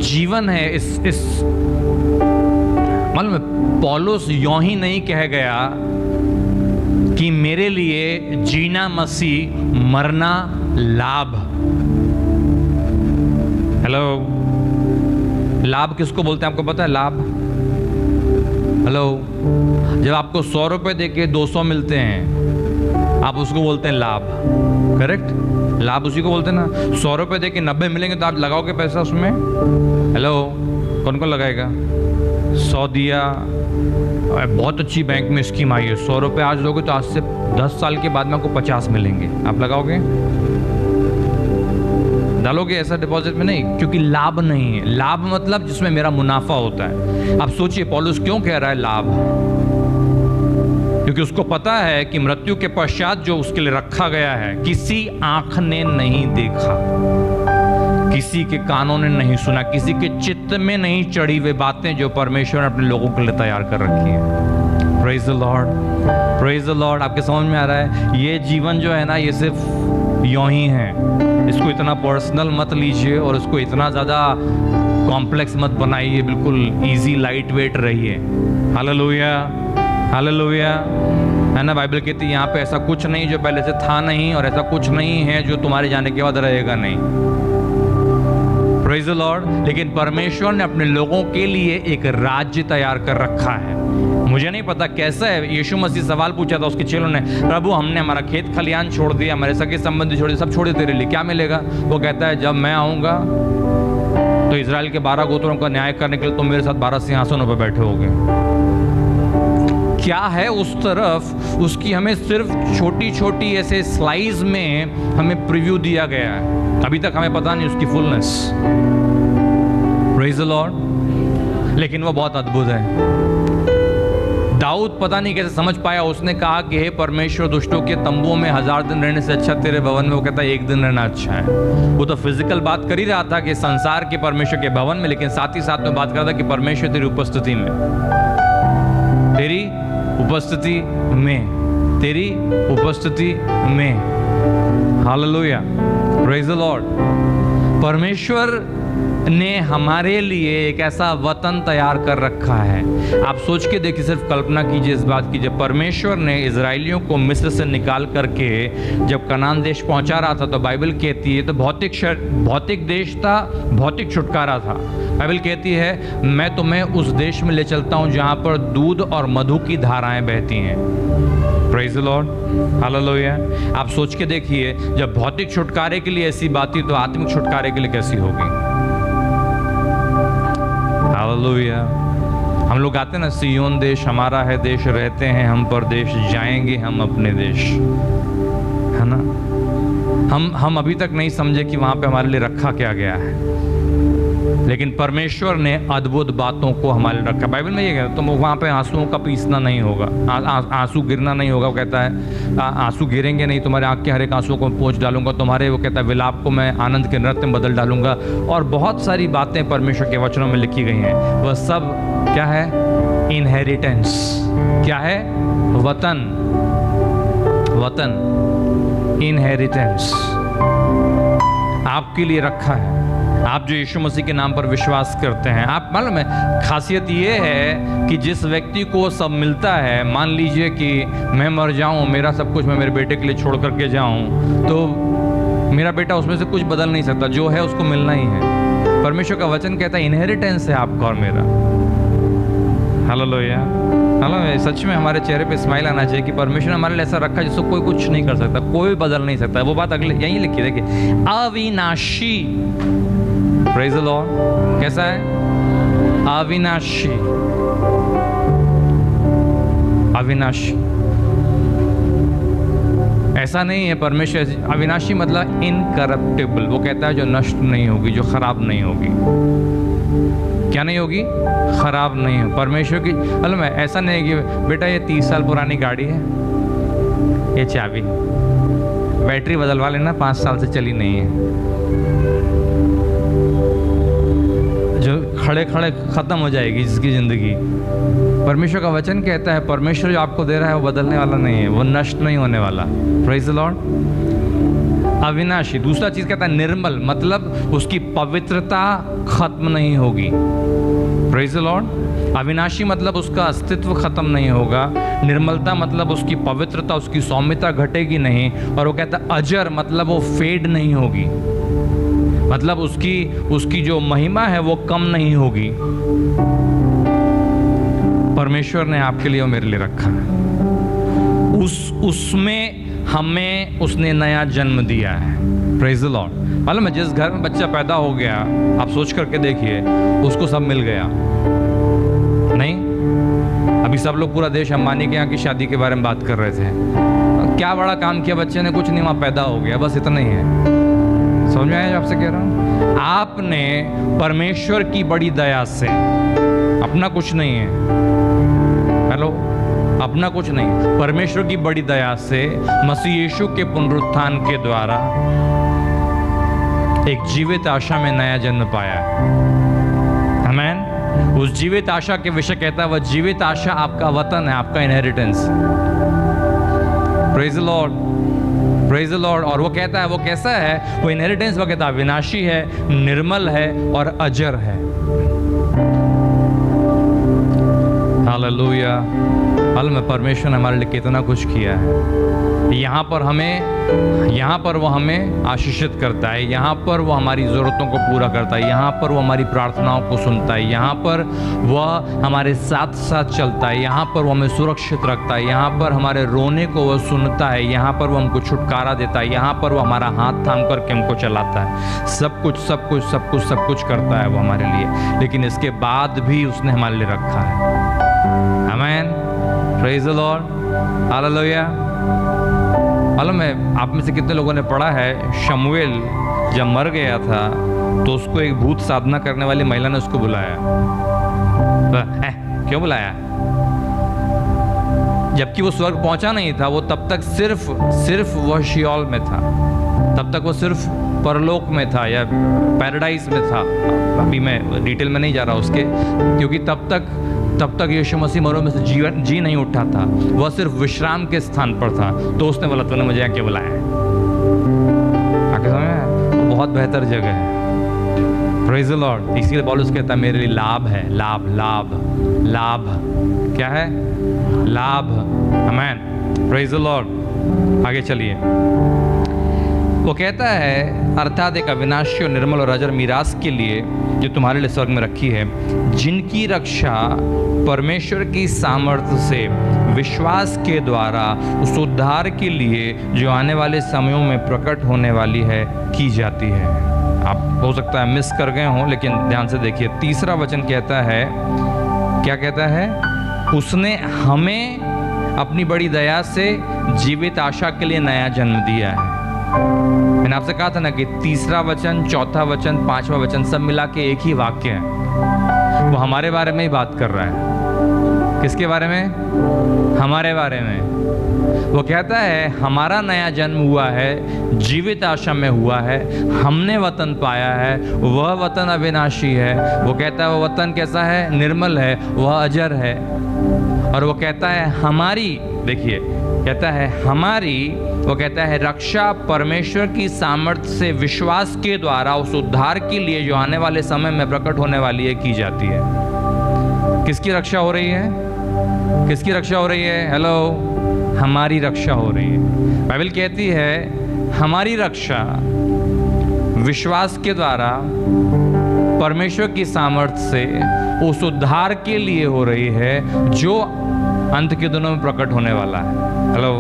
जीवन है, इस मालूम है पौलुस यूं ही नहीं कह गया कि मेरे लिए जीना मसीह, मरना लाभ। हेलो, लाभ किसको बोलते हैं आपको पता है? लाभ, हेलो, जब आपको 100 रुपए देके 200 मिलते हैं, आप उसको बोलते हैं लाभ। करेक्ट? लाभ उसी को बोलते हैं ना। 100 रुपए देके 90 मिलेंगे तो आप लगाओगे पैसा उसमें? हेलो, कौन कौन लगाएगा? 100 दिया, बहुत अच्छी बैंक में स्कीम आई है, 100 रुपए आज दोगे तो आज से 10 साल के बाद में आपको 50 मिलेंगे, आप लगाओगे? डालोगे ऐसा डिपॉजिट में? नहीं, क्योंकि लाभ नहीं है। लाभ मतलब जिसमें मेरा मुनाफा होता है। अब सोचिए पौलुस क्यों कह रहा है लाभ? क्योंकि उसको पता है कि मृत्यु के पश्चात जो उसके लिए रखा गया है, किसी आंख ने नहीं देखा, किसी के कानों ने नहीं सुना, किसी के चित्त में नहीं चढ़ी वे बातें जो परमेश्वर ने अपने लोगों के लिए तैयार कर रखी है। Praise the Lord, praise the Lord. आपके समझ में आ रहा है? ये जीवन जो है ना, ये सिर्फ यूं ही है। इसको इतना पर्सनल मत लीजिए और इसको इतना ज़्यादा कॉम्प्लेक्स मत बनाइए। बिल्कुल इजी, लाइट वेट रहिए। हालेलुया, हालेलुया, है ना? बाइबल कहती है यहाँ पे ऐसा कुछ नहीं जो पहले से था नहीं, और ऐसा कुछ नहीं है जो तुम्हारे जाने के बाद रहेगा नहीं। Praise the Lord. लेकिन परमेश्वर ने अपने लोगों के लिए एक राज्य तैयार कर रखा है। मुझे नहीं पता कैसा है। यीशु मसीह सवाल पूछा था उसके चेलों ने, प्रभु हमने हमारा खेत खलियान छोड़ दिया, हमारे सगे संबंधी छोड़ दिए, सब छोड़े, तेरे लिए क्या मिलेगा? वो कहता है जब मैं आऊंगा तो इजराइल के 12 गोत्रों का न्याय करने के लिए तुम मेरे साथ 12 सिंहासनों पर बैठे होगे। क्या है उस तरफ, उसकी हमें सिर्फ छोटी छोटी ऐसे स्लाइस में हमें प्रीव्यू दिया गया है। अभी तक हमें पता नहीं उसकी फुलनेस। Praise the Lord. लेकिन वो बहुत अद्भुत है। दाऊद पता नहीं कैसे समझ पाया। उसने कहा कि हे परमेश्वर, दुष्टों के तंबुओं में 1000 दिन रहने से अच्छा तेरे भवन में, वो कहता है 1 दिन रहना अच्छा है। वो तो फिजिकल बात कर ही रहा था कि संसार के परमेश्वर के भवन में, लेकिन साथ ही साथ में बात कर रहा था कि परमेश्वर तेरी उपस्थिति में, तेरी उपस्थिति में, तेरी उपस्थिति में। Hallelujah, praise the Lord. परमेश्वर ने हमारे लिए एक ऐसा वतन तैयार कर रखा है। आप सोच के देखिए, सिर्फ कल्पना कीजिए इस बात की, जब परमेश्वर ने इजराइलियों को मिस्र से निकाल करके जब कनान देश पहुंचा रहा था, तो बाइबल कहती है तो भौतिक देश था, भौतिक छुटकारा था। बाइबल कहती है मैं तुम्हें उस देश में ले चलता हूं जहां पर दूध और मधु की धाराएं बहती हैं। Praise the Lord, hallelujah. आप सोच के देखिए, जब भौतिक छुटकारे के लिए ऐसी बात थी तो आत्मिक छुटकारे के लिए कैसी होगी? हालेलुया। हम लोग आते हैं ना, सियोन देश हमारा है, देश रहते हैं हम परदेश, जाएंगे हम अपने देश, है ना? हम अभी तक नहीं समझे कि वहां पे हमारे लिए रखा क्या गया है, लेकिन परमेश्वर ने अद्भुत बातों को हमारे लिए रखा। बाइबल में ये कहता है तो वहाँ पे आंसुओं का पीसना नहीं होगा, आंसू गिरना नहीं होगा। वो कहता है आंसू गिरेंगे नहीं, तुम्हारे आँख के हर एक आंसुओं को पोंछ डालूंगा, तुम्हारे, वो कहता है विलाप को मैं आनंद के नृत्य में बदल डालूंगा। और बहुत सारी बातें परमेश्वर के वचनों में लिखी गई हैं। वह सब क्या है? इनहेरिटेंस। क्या है? वतन, वतन, इनहेरिटेंस आपके लिए रखा है। आप जो यीशु मसीह के नाम पर विश्वास करते हैं, आप मालूम है खासियत ये है कि जिस व्यक्ति को सब मिलता है, मान लीजिए कि मैं मर जाऊं, मेरा सब कुछ मैं मेरे बेटे के लिए छोड़ करके जाऊं, तो मेरा बेटा उसमें से कुछ बदल नहीं सकता, जो है उसको मिलना ही है। परमेश्वर का वचन कहता है इनहेरिटेंस है आपका और मेरा। हालेलुया। हालेलुया। सच में हमारे चेहरे पे स्माइल आना चाहिए कि परमेश्वर ने हमारे लिए ऐसा रखा जिसको कोई कुछ नहीं कर सकता, कोई बदल नहीं सकता। वो बात अगले यहीं लिखी, देखिए, अविनाशी। Praise the Lord. कैसा है? अविनाशी, अविनाशी। ऐसा नहीं है परमेश्वर, अविनाशी मतलब इनकरप्टेबल। वो कहता है जो नष्ट नहीं होगी, जो खराब नहीं होगी। क्या नहीं होगी? खराब नहीं हो। परमेश्वर की मालूम है, ऐसा नहीं है कि बेटा ये 30 साल पुरानी गाड़ी है, ये चाबी, बैटरी बदलवा लेना, 5 साल से चली नहीं है, जो खड़े खड़े खत्म हो जाएगी जिसकी जिंदगी। परमेश्वर का वचन कहता है परमेश्वर जो आपको दे रहा है वो बदलने वाला नहीं है, वो नष्ट नहीं होने वाला। Praise the Lord. अविनाशी। दूसरा चीज कहता है निर्मल, मतलब उसकी पवित्रता खत्म नहीं होगी। Praise the Lord. अविनाशी मतलब उसका अस्तित्व खत्म नहीं होगा। निर्मलता मतलब उसकी पवित्रता, उसकी सौम्यता घटेगी नहीं। और वो कहता है अजर, मतलब वो फेड नहीं होगी, मतलब उसकी जो महिमा है वो कम नहीं होगी। परमेश्वर ने आपके लिए और मेरे लिए रखा है। उसमें हमें उसने नया जन्म दिया है। Praise the Lord. मालूम है जिस घर में बच्चा पैदा हो गया, आप सोच करके देखिए, उसको सब मिल गया नहीं? अभी सब लोग, पूरा देश अंबानी के यहाँ की शादी के बारे में बात कर रहे थे। क्या बड़ा काम किया बच्चे ने? कुछ नहीं, वहाँ पैदा हो गया, बस इतना ही है। समझ में आया जो आपसे कह रहा हूँ? आपने परमेश्वर की बड़ी दया से, अपना कुछ नहीं है, हेलो, अपना कुछ नहीं, परमेश्वर की बड़ी दया से मसीह यीशु के पुनरुत्थान के द्वारा एक जीवित आशा में नया जन्म पाया। आमीन। उस जीवित आशा के विषय कहता है, वह जीवित आशा आपका वतन है, आपका inheritance. Praise the Lord, praise the Lord. और वो कहता है वो कैसा है? वो इनहेरिटेंस वो कहता है विनाशी है, निर्मल है और अजर है। हालेलुया। हाल में परमेश्वर ने हमारे लिए कितना कुछ किया है। यहाँ पर वो हमें आशीषित करता है, यहाँ पर वो हमारी ज़रूरतों को पूरा करता है, यहाँ पर वो हमारी प्रार्थनाओं को सुनता है, यहाँ पर वह हमारे साथ साथ चलता है, यहाँ पर वो हमें सुरक्षित रखता है, यहाँ पर हमारे रोने को वह सुनता है, यहाँ पर वो हमको छुटकारा देता है, यहाँ पर वो हमारा हाथ थाम करके हमको चलाता है। सब कुछ करता है वो हमारे लिए। लेकिन इसके बाद भी उसने हमारे लिए रखा है। आमीन। Praise the Lord. हालेलुया। मालूम है आप में से कितने लोगों ने पढ़ा है, शमूएल जब मर गया था तो उसको एक भूत साधना करने वाली महिला ने उसको बुलाया। क्यों बुलाया? जबकि वो स्वर्ग पहुंचा नहीं था, वो तब तक सिर्फ वह शियोल में था, तब तक वो सिर्फ परलोक में था या पैराडाइज में था। अभी मैं डिटेल में नहीं जा रहा उसके, क्योंकि तब तक यीशु मसीह मरों में से जी नहीं उठा था, वह सिर्फ विश्राम के स्थान पर था। तो उसने बोला तूने मुझे यहाँ क्यों बुलाया है? आगे समझ में? बहुत बेहतर जगह है। Praise the Lord. इसीलिए पौलुस कहता है मेरे लिए लाभ है, लाभ। क्या है? लाभ। आमीन। Praise the Lord. आगे चलिए। वो कहता है अर्थात एक अविनाशी और निर्मल और अजर मीरास के लिए जो तुम्हारे लिए स्वर्ग में रखी है, जिनकी रक्षा परमेश्वर की सामर्थ्य से विश्वास के द्वारा उस उद्धार के लिए जो आने वाले समयों में प्रकट होने वाली है की जाती है। आप हो सकता है मिस कर गए हों, लेकिन ध्यान से देखिए। तीसरा वचन कहता है, क्या कहता है? उसने हमें अपनी बड़ी दया से जीवित आशा के लिए नया जन्म दिया है। मैंने आपसे कहा था ना कि तीसरा वचन, चौथा वचन, पांचवा वचन सब मिला के एक ही वाक्य है, वो हमारे बारे में ही बात कर रहा है। किसके बारे में? हमारे बारे में। वो कहता है हमारा नया जन्म हुआ है, जीवित आशा में हुआ है, हमने वतन पाया है, वह वतन अविनाशी है। वो कहता है वो वतन कैसा है? निर्मल है, वह अजर है। और वो कहता है हमारी, देखिए कहता है हमारी, वो कहता है रक्षा परमेश्वर की सामर्थ्य से विश्वास के द्वारा उस उद्धार के लिए जो आने वाले समय में प्रकट होने वाली है की जाती है। किसकी रक्षा हो रही है? किसकी रक्षा हो रही है? हेलो, हमारी रक्षा हो रही है। बाइबल कहती है हमारी रक्षा विश्वास के द्वारा परमेश्वर की सामर्थ्य से उस उद्धार के लिए हो रही है जो अंत के दिनों में प्रकट होने वाला है। हेलो,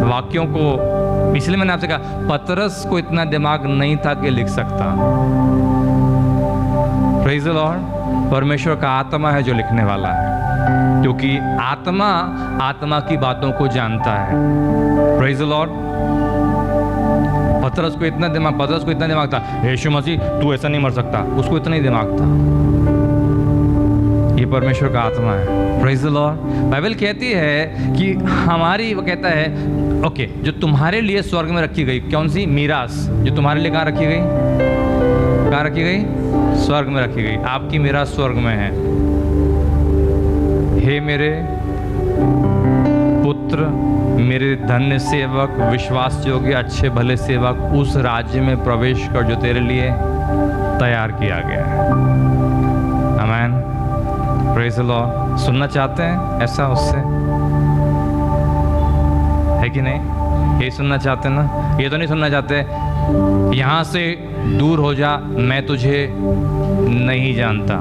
वाक्यों को, इसलिए मैंने आपसे कहा पतरस को इतना दिमाग नहीं था कि लिख सकता। Praise the Lord. परमेश्वर का आत्मा है जो लिखने वाला है, क्योंकि आत्मा की बातों को जानता है। Praise the Lord. पतरस को इतना दिमाग था, यीशु मसीह तू ऐसा नहीं मर सकता, उसको इतना ही दिमाग था। ये परमेश्वर का आत्मा है। Praise the Lord. बाइबल कहती है कि हमारी, वो कहता है ओके, जो तुम्हारे लिए स्वर्ग में रखी गई, कौन सी मीरास? जो तुम्हारे लिए कहाँ रखी गई? कहाँ रखी गई? स्वर्ग में रखी गई। आपकी मीरास स्वर्ग में है। हे मेरे पुत्र, मेरे धन्य सेवक, विश्वास योग्य अच्छे भले सेवक, उस राज्य में प्रवेश कर जो तेरे लिए तैयार किया गया है। आमीन। Praise the Lord. सुनना चाहते हैं ऐसा उससे? है कि नहीं? ये सुनना चाहते ना? ये तो नहीं सुनना चाहते यहाँ से दूर हो जा, मैं तुझे नहीं जानता।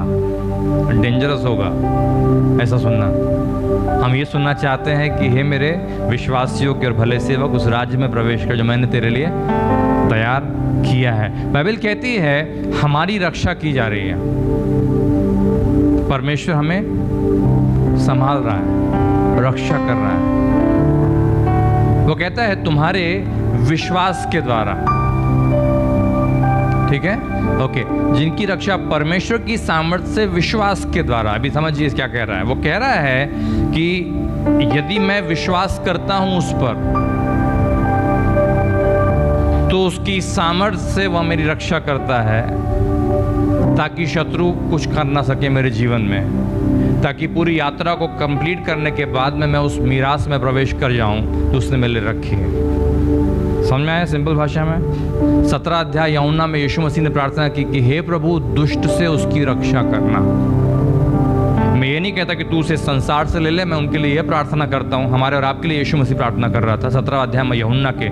डेंजरस होगा ऐसा सुनना। हम ये सुनना चाहते हैं कि हे मेरे विश्वास योग्य और भले सेवक, उस राज्य में प्रवेश कर जो मैंने तेरे लिए तैयार किया है। बाइबल कहती है हमारी रक्षा की जा रही है। परमेश्वर हमें संभाल रहा है, रक्षा कर रहा है। वो कहता है तुम्हारे विश्वास के द्वारा, ठीक है, ओके, जिनकी रक्षा परमेश्वर की सामर्थ्य से विश्वास के द्वारा। अभी समझिए क्या कह रहा है। वो कह रहा है कि यदि मैं विश्वास करता हूं उस पर, तो उसकी सामर्थ्य से वह मेरी रक्षा करता है, ताकि शत्रु कुछ कर ना सके मेरे जीवन में, ताकि पूरी यात्रा को कंप्लीट करने के बाद में मैं उस मीरास में प्रवेश कर जाऊं तो उसने मेरे लिए रखी है। समझ में आया? सिंपल भाषा में 17 अध्याय यूहन्ना में यीशु मसीह ने प्रार्थना की कि हे प्रभु दुष्ट से उसकी रक्षा करना। मैं ये नहीं कहता कि तू उसे संसार से ले ले, मैं उनके लिए यह प्रार्थना करता हूँ। हमारे और आपके लिए यीशु मसीह प्रार्थना कर रहा था 17 अध्याय में यूहन्ना के।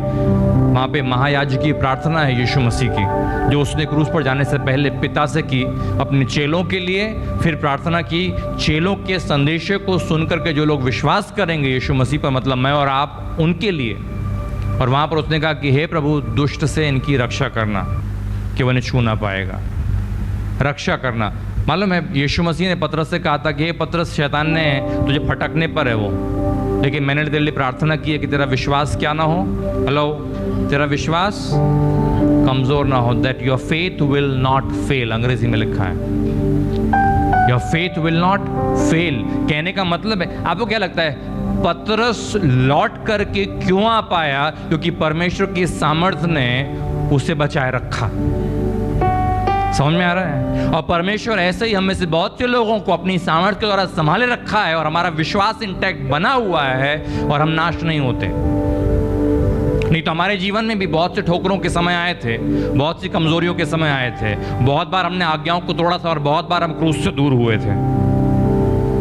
वहाँ पे महायाजक की प्रार्थना है यीशु मसीह की, जो उसने क्रूस पर जाने से पहले पिता से की अपने चेलों के लिए। फिर प्रार्थना की चेलों के संदेश को सुनकर के जो लोग विश्वास करेंगे यीशु मसीह पर, मतलब मैं और आप, उनके लिए। और वहाँ पर उसने कहा कि हे प्रभु दुष्ट से इनकी रक्षा करना कि वह इन्हें छू ना पाएगा। रक्षा करना, मालूम है यीशु मसीह ने पतरस से कहा था कि हे पतरस, शैतान ने तुझे फटकने पर है वो, लेकिन मैंने तेरे लिए प्रार्थना की है कि तेरा विश्वास क्या ना हो? हेलो, तेरा विश्वास कमजोर ना हो। That your faith will not fail, अंग्रेजी में लिखा है your faith will not fail. कहने का मतलब है, आपको क्या लगता है पतरस लौट करके क्यों आ पाया? क्योंकि परमेश्वर की सामर्थ्य ने उसे बचाए रखा। समझ में आ रहा है? और परमेश्वर ऐसे ही हम में से बहुत से लोगों को अपनी सामर्थ्य के द्वारा संभाले रखा है, और हमारा विश्वास इंटैक्ट बना हुआ है और हम नाश नहीं होते। नहीं तो हमारे जीवन में भी बहुत से ठोकरों के समय आए थे, बहुत सी कमजोरियों के समय आए थे, बहुत बार हमने आज्ञाओं को तोड़ा था और बहुत बार हम क्रूस से दूर हुए थे,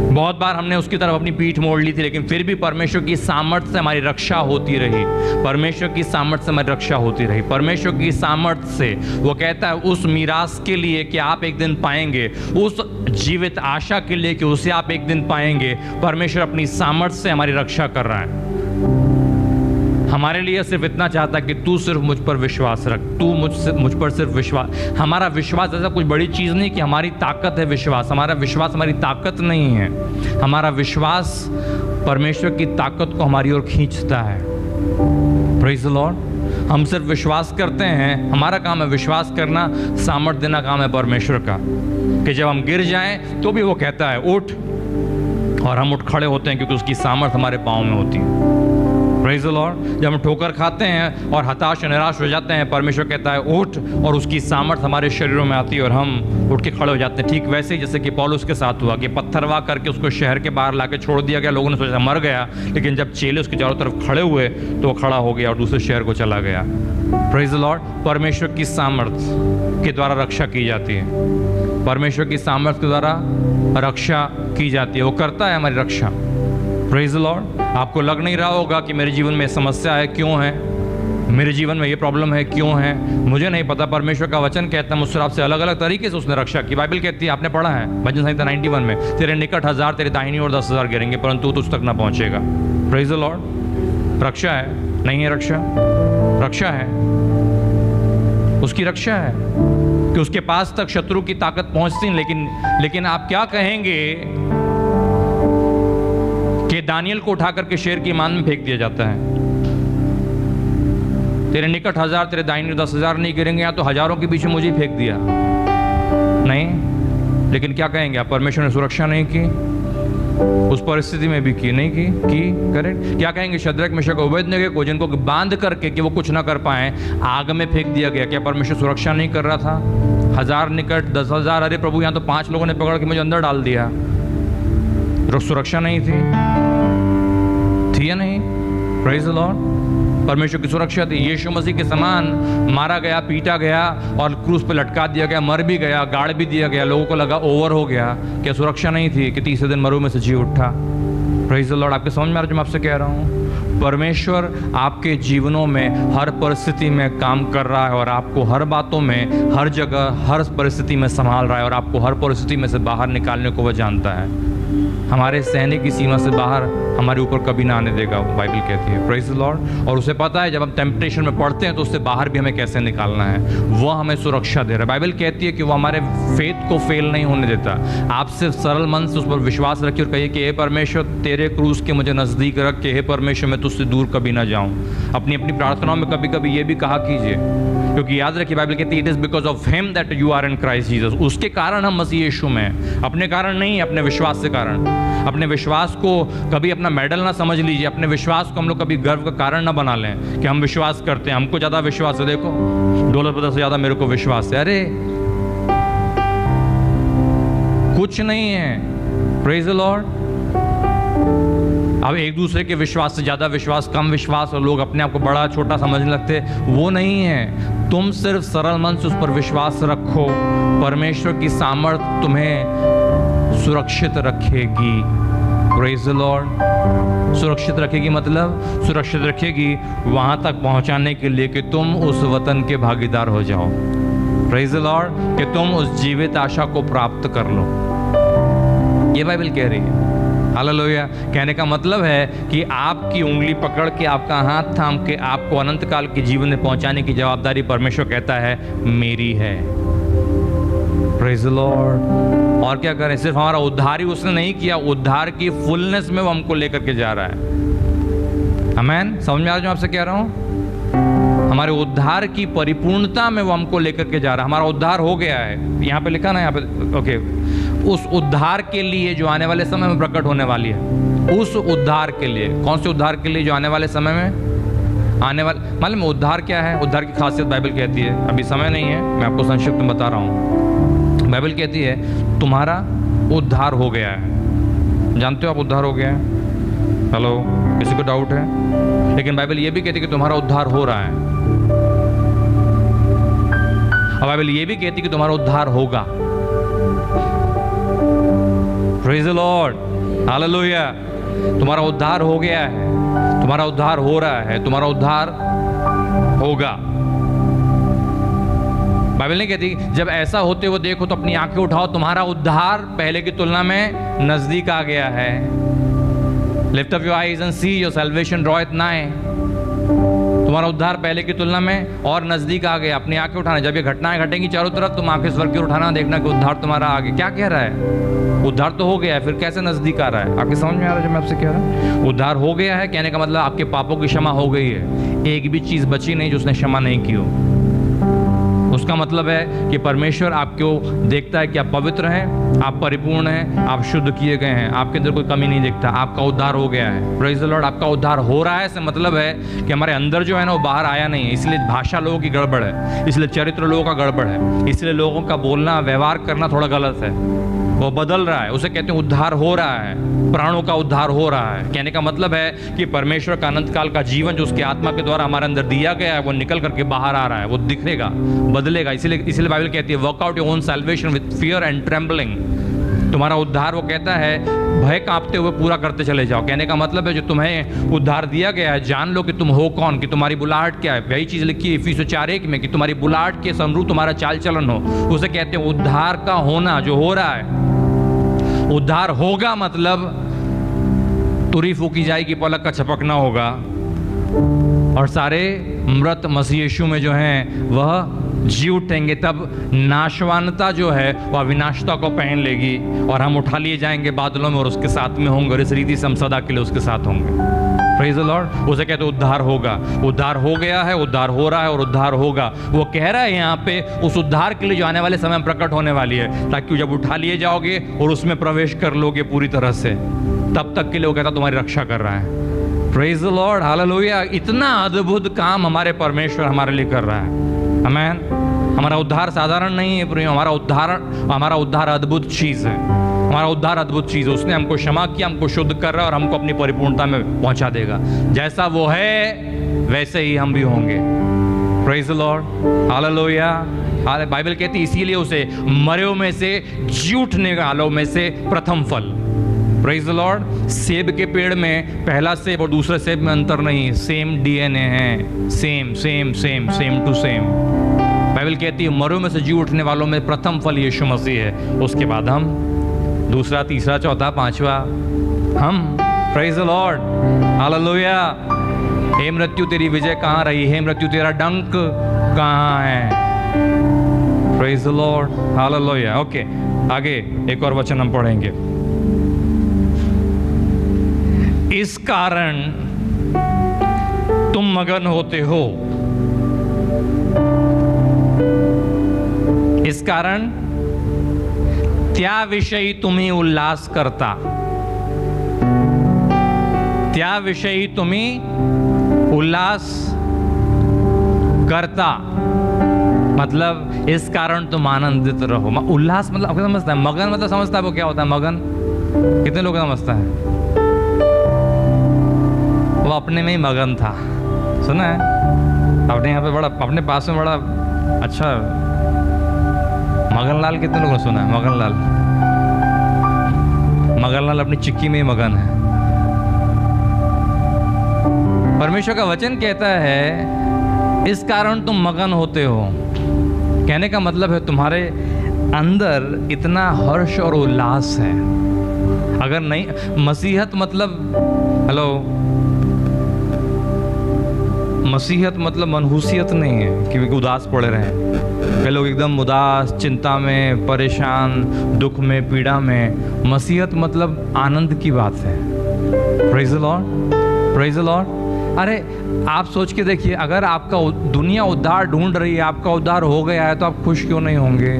बहुत बार हमने उसकी तरफ अपनी पीठ मोड़ ली थी, लेकिन फिर भी परमेश्वर की सामर्थ्य से हमारी रक्षा होती रही। परमेश्वर की सामर्थ्य से हमारी रक्षा होती रही। परमेश्वर की सामर्थ्य से वो कहता है उस मीरास के लिए कि आप एक दिन पाएंगे, उस जीवित आशा के लिए कि उसे आप एक दिन पाएंगे, परमेश्वर अपनी सामर्थ्य से हमारी रक्षा कर रहा है। हमारे लिए सिर्फ इतना चाहता है कि तू सिर्फ मुझ पर विश्वास रख, तू मुझ पर सिर्फ विश्वास। हमारा विश्वास ऐसा कुछ बड़ी चीज़ नहीं कि हमारी ताकत है विश्वास। हमारा विश्वास हमारी ताकत नहीं है। हमारा विश्वास परमेश्वर की ताकत को हमारी ओर खींचता है। Praise the Lord. हम सिर्फ विश्वास करते हैं, हमारा काम है विश्वास करना, सामर्थ्य देना काम है परमेश्वर का। कि जब हम गिर जाएं तो भी वो कहता है उठ, और हम उठ खड़े होते हैं क्योंकि उसकी सामर्थ हमारे पाँव में होती है। Praise the Lord. जब हम ठोकर खाते हैं और हताश और निराश हो जाते हैं, परमेश्वर कहता है उठ, और उसकी सामर्थ हमारे शरीरों में आती है और हम उठ के खड़े हो जाते हैं। ठीक वैसे ही जैसे कि पौलुस के साथ हुआ कि पत्थरवा करके उसको शहर के बाहर लाके छोड़ दिया गया, लोगों ने सोचा मर गया, लेकिन जब चेले उसके चारों तरफ खड़े हुए तो वो खड़ा हो गया और दूसरे शहर को चला गया। Praise the Lord. परमेश्वर की सामर्थ के द्वारा रक्षा की जाती है। परमेश्वर की सामर्थ के द्वारा रक्षा की जाती है, वो करता है हमारी रक्षा। Praise the Lord. आपको लग नहीं रहा होगा कि मेरे जीवन में समस्या है, क्यों है, मेरे जीवन में ये प्रॉब्लम है, क्यों है, मुझे नहीं पता। परमेश्वर का वचन कहता है मुझसे आपसे अलग अलग तरीके से उसने रक्षा की। बाइबल कहती है, आपने पढ़ा है भजन संहिता 91 में, तेरे निकट 1000 तेरे दाहिनी ओर 10,000 गिरेंगे परंतु तुझ तक ना पहुंचेगा। Praise the Lord. रक्षा है, नहीं है रक्षा, रक्षा है, उसकी रक्षा है कि उसके पास तक शत्रु की ताकत पहुंचती। लेकिन आप क्या कहेंगे कि दानियल को उठा करके शेर की मान में फेंक दिया जाता है। तेरे निकट 1000 तेरे दाहिनी 10,000 नहीं गिरेंगे, या तो हजारों के बीच में मुझे फेंक दिया, नहीं। लेकिन क्या कहेंगे आप, परमेश्वर ने सुरक्षा नहीं की, उस परिस्थिति में भी की नहीं की करेक्ट। क्या कहेंगे शद्रक मेशक अबेदनगो को, जिनको बांध करके कि वो कुछ ना कर पाए आग में फेंक दिया गया, क्या परमेश्वर सुरक्षा नहीं कर रहा था? 1000 निकट 10,000, अरे प्रभु यहाँ तो 5 लोगों ने पकड़ के मुझे अंदर डाल दिया, सुरक्षा नहीं थी या नहीं? Praise the Lord. परमेश्वर की सुरक्षा थी। यीशु मसीह के समान मारा गया, पीटा गया और क्रूस पे लटका दिया गया, मर भी गया, गाड़ भी दिया गया, लोगों को लगा ओवर हो गया, क्या सुरक्षा नहीं थी कि तीसरे दिन मरू में से जी उठा? Praise the Lord. आपके समझ में आ रहा है जो मैं आपसे कह रहा हूँ? परमेश्वर आपके जीवनों में हर परिस्थिति में काम कर रहा है और आपको हर बातों में, हर जगह, हर परिस्थिति में संभाल रहा है और आपको हर परिस्थिति में से बाहर निकालने को वह जानता है। हमारे सहने की सीमा से बाहर हमारे ऊपर कभी ना आने देगा, वो बाइबल कहती है। Praise the Lord. और उसे पता है जब हम टेम्पटेशन में पड़ते हैं तो उससे बाहर भी हमें कैसे निकालना है, वो हमें सुरक्षा दे रहा है। बाइबल कहती है कि वो हमारे फेथ को फेल नहीं होने देता। आप सिर्फ सरल मन से उस पर विश्वास रखिए और कहिए कि हे परमेश्वर तेरे क्रूस के मुझे नज़दीक रख के, हे परमेश्वर मैं तुझसे दूर कभी ना जाऊँ। अपनी अपनी प्रार्थनाओं में कभी कभी ये भी कहा कीजिए, क्योंकि याद रखिए बाइबल कहती है it is because of him that you are in Christ Jesus. उसके कारण हम मसीह यीशु में हैं, अपने कारण नहीं, अपने विश्वास से कारण। अपने विश्वास को कभी अपना मेडल ना समझ लीजिए, अपने विश्वास को हम लोग कभी गर्व का कारण ना बना लें कि हम विश्वास करते हैं, हमको ज़्यादा विश्वास है, देखो $1 से ज़्यादा मेरे को विश्वास है। अरे कुछ नहीं है। Praise the Lord. अब एक दूसरे के विश्वास से ज़्यादा विश्वास, कम विश्वास और लोग अपने आप को बड़ा छोटा समझने लगते, वो नहीं है। तुम सिर्फ सरल मन से उस पर विश्वास रखो, परमेश्वर की सामर्थ तुम्हें सुरक्षित रखेगी। Praise the Lord. सुरक्षित रखेगी मतलब सुरक्षित रखेगी वहाँ तक पहुँचाने के लिए कि तुम उस वतन के भागीदार हो जाओ। Praise the Lord. कि तुम उस जीवित आशा को प्राप्त कर लो, ये बाइबल कह रही है। हालेलुया। कहने का मतलब है कि आपकी उंगली पकड़ के, आपका हाथ थाम के आपको अनंत काल के जीवन में पहुंचाने की जवाबदारी परमेश्वर कहता है मेरी है। Praise the Lord. और क्या करें, सिर्फ हमारा उद्धार ही उसने नहीं किया, उद्धार की फुलनेस में वो हमको लेकर के जा रहा है। आमीन। समझ में आ रहा जो आपसे कह रहा हूँ? हमारे उद्धार की परिपूर्णता में वो हमको लेकर के जा रहा है। हमारा उद्धार हो गया है, यहाँ पे लिखा ना, यहाँ पे ओके। उस उद्धार के लिए जो आने वाले समय में प्रकट होने वाली है, उस उद्धार के लिए। कौन से उद्धार के लिए? जो आने वाले समय में आने वाले। मालूम उद्धार क्या है? उद्धार की खासियत बाइबल कहती है, अभी समय नहीं है, मैं आपको संक्षिप्त में बता रहा हूँ। बाइबल कहती है तुम्हारा उद्धार हो गया है। जानते हो आप उद्धार हो गया है? हेलो, किसी को डाउट है? लेकिन बाइबल ये भी कहती है कि तुम्हारा उद्धार हो रहा है। और बाइबल ये भी कहती है कि तुम्हारा उद्धार होगा। Praise the Lord. हालेलुया। तुम्हारा उद्धार हो गया है, तुम्हारा उद्धार हो रहा है, तुम्हारा उद्धार होगा। बाइबल नहीं कहती जब ऐसा होते हुए देखो तो अपनी आंखें उठाओ, तुम्हारा उद्धार पहले की तुलना में नजदीक आ गया है। Lift up your eyes and see your salvation draweth nigh. तुम्हारा उद्धार पहले की तुलना में और नजदीक आ गया। अपनी आंखें उठाना, जब ये घटनाएं घटेंगी चारों तरफ, तुम आंखें स्वर्ग की ओर उठाना, देखना कि उद्धार तुम्हारा आगे। क्या कह रहा है? उद्धार तो हो गया है, फिर कैसे नजदीक आ रहा है? आपके समझ में आ रहा है जो मैं आपसे कह रहा हूँ? उद्धार हो गया है कहने का मतलब आपके पापों की क्षमा हो गई है, एक भी चीज बची नहीं जो उसने क्षमा नहीं की हो। उसका मतलब है कि परमेश्वर आपको देखता है कि आप पवित्र हैं, आप परिपूर्ण हैं, आप शुद्ध किए गए हैं, आपके अंदर कोई कमी नहीं दिखता, आपका उद्धार हो गया है। Praise the Lord. आपका उद्धार हो रहा है, इससे मतलब है कि हमारे अंदर जो है ना वो बाहर आया नहीं है। इसलिए भाषा लोगों की गड़बड़ है, इसलिए चरित्र लोगों का गड़बड़ है, इसलिए लोगों का बोलना व्यवहार करना थोड़ा गलत है। वो बदल रहा है, उसे कहते हैं उद्धार हो रहा है, प्राणों का उद्धार हो रहा है। कहने का मतलब है कि परमेश्वर का अनंत काल का जीवन जो उसके आत्मा के द्वारा हमारे अंदर दिया गया है वो निकल करके बाहर आ रहा है, वो दिखेगा, बदलेगा। इसीलिए बाइबल कहती है work out your own salvation with fear and trembling. तुम्हारा उद्धार वो कहता है भय कांपते हुए पूरा करते चले जाओ। कहने का मतलब है जो तुम्हें उद्धार दिया गया है जान लो कि तुम हो कौन, कि तुम्हारी बुलाहट क्या है। वही चीज लिखी है इफिसियों 4:1 में कि तुम्हारी बुलाहट के अनुरूप तुम्हारा चाल चलन हो। उसे कहते हैं उद्धार का होना जो हो रहा है। उद्धार होगा मतलब तुरी फूकी जाएगी, पलक का झपकना होगा और सारे मृत मसीह यीशु में जो हैं वह जी उठेंगे। तब नाशवानता जो है वह विनाशता को पहन लेगी और हम उठा लिए जाएंगे बादलों में और उसके साथ में होंगे और इस रीति से हम सदा के लिए उसके साथ होंगे। Praise the Lord. उसे कहते उद्धार होगा, उद्धार हो गया है, उद्धार हो रहा है और उद्धार होगा। वो कह रहा है यहाँ पे उस उद्धार के लिए जो आने वाले समय में प्रकट होने वाली है, ताकि जब उठा लिए जाओगे और उसमें प्रवेश कर लोगे पूरी तरह से, तब तक के लिए वो कहता तुम्हारी रक्षा कर रहा है। Praise the Lord, hallelujah. इतना अद्भुत काम हमारे परमेश्वर हमारे लिए कर रहा है। आमीन। हमारा उद्धार साधारण नहीं है प्रियो, हमारा उद्धार अद्भुत चीज है। हमारा उद्धार अद्भुत चीज है। उसने हमको क्षमा किया, हमको शुद्ध कर रहा है और हमको अपनी परिपूर्णता में पहुंचा देगा। जैसा वो है वैसे ही हम भी होंगे। Praise the Lord, hallelujah. Bible कहती है इसीलिए उसे मरे में से जी उठने वालों में से प्रथम फल। Praise the Lord. सेब के पेड़ में पहला सेब और दूसरे सेब में अंतर नहीं, सेम डीएनए है, same same same same to same. Bible कहती है मरों में से जी उठने वालों में प्रथम फल यीशु मसीह है, उसके बाद हम, दूसरा, तीसरा, चौथा, पांचवा हम। Praise the Lord, hallelujah. हे मृत्यु तेरी विजय कहाँ रही, हे मृत्यु तेरा डंक कहाँ है। Praise the Lord, hallelujah. Okay, आगे एक और वचन हम पढ़ेंगे। इस कारण तुम मगन होते हो। इस कारण त्याविषयी तुम्ही उल्हास करता, त्याविषयी तुम्ही उल्हास करता, मतलब इस कारण तुम आनंदित रहो। उल्लास मतलब आपको समझता है, मगन मतलब समझता है वो क्या होता है मगन? कितने लोग समझता है? वो अपने में ही मगन था। सुना है अपने यहाँ पे बड़ा, अपने पास में बड़ा अच्छा मगनलाल, कितने लोगों ने सुना है मगनलाल? मगनलाल अपनी चिक्की में ही मगन है। परमेश्वर का वचन कहता है इस कारण तुम मगन होते हो। कहने का मतलब है तुम्हारे अंदर इतना हर्ष और उल्लास है। अगर नहीं, मसीहत मतलब, हेलो, मसीहत मतलब मनहूसियत नहीं है कि उदास पड़े रहें। कई लोग एकदम उदास, चिंता में, परेशान, दुख में, पीड़ा में। मसीहत मतलब आनंद की बात है। Praise the Lord, praise the Lord. अरे आप सोच के देखिए, अगर आपका दुनिया उद्धार ढूंढ रही है, आपका उद्धार हो गया है, तो आप खुश क्यों नहीं होंगे?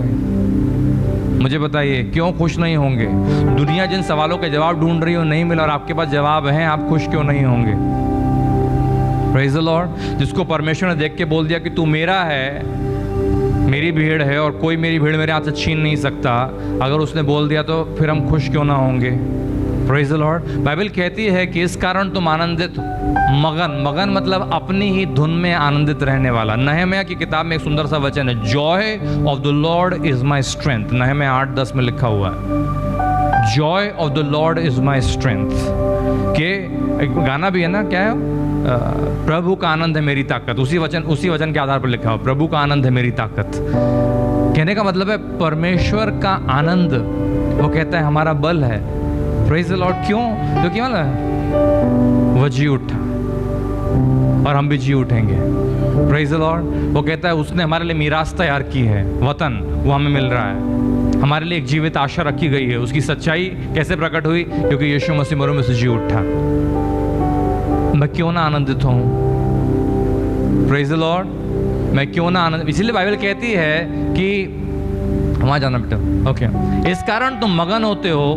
मुझे बताइए, क्यों खुश नहीं होंगे? दुनिया जिन सवालों के जवाब ढूंढ रही हो नहीं मिला और आपके पास जवाब है, आप खुश क्यों नहीं होंगे? Praise the Lord. जिसको परमेश्वर ने देख के बोल दिया कि तू मेरा है, मेरी भीड़ है और कोई मेरी भीड़ मेरे हाथ से छीन नहीं सकता, अगर उसने बोल दिया तो फिर हम खुश क्यों ना होंगे? Praise the Lord. बाइबल कहती है कि इस कारण तुम आनंदित, मगन, मगन मतलब अपनी ही धुन में आनंदित रहने वाला। नहम्याह की किताब में एक सुंदर सा वचन है, joy of the Lord is my strength. नहम्याह 8:10 में लिखा हुआ है, joy of the Lord is my strength. के एक गाना भी है ना, क्या है? प्रभु का आनंद है मेरी ताकत। उसी वचन के आधार पर लिखा हुआ, प्रभु का आनंद है मेरी ताकत। कहने का मतलब है परमेश्वर का आनंद, वो कहता है हमारा बल है। Praise the Lord. क्यों? क्योंकि मतलब वो जी उठा और हम भी जी उठेंगे। Praise the Lord. वो कहता है उसने हमारे लिए मीरास तैयार की है, वतन वो हमें मिल रहा है। हमारे लिए एक जीवित आशा रखी गई है। उसकी सच्चाई कैसे प्रकट हुई? क्योंकि यीशु मसीह मरों में से जी उठा। मैं क्यों ना आनंदित हूं? Praise the Lord. मैं क्यों ना आनंद, इसीलिए बाइबल कहती है कि वहां जाना बेटा, ओके, इस कारण तुम मगन होते हो,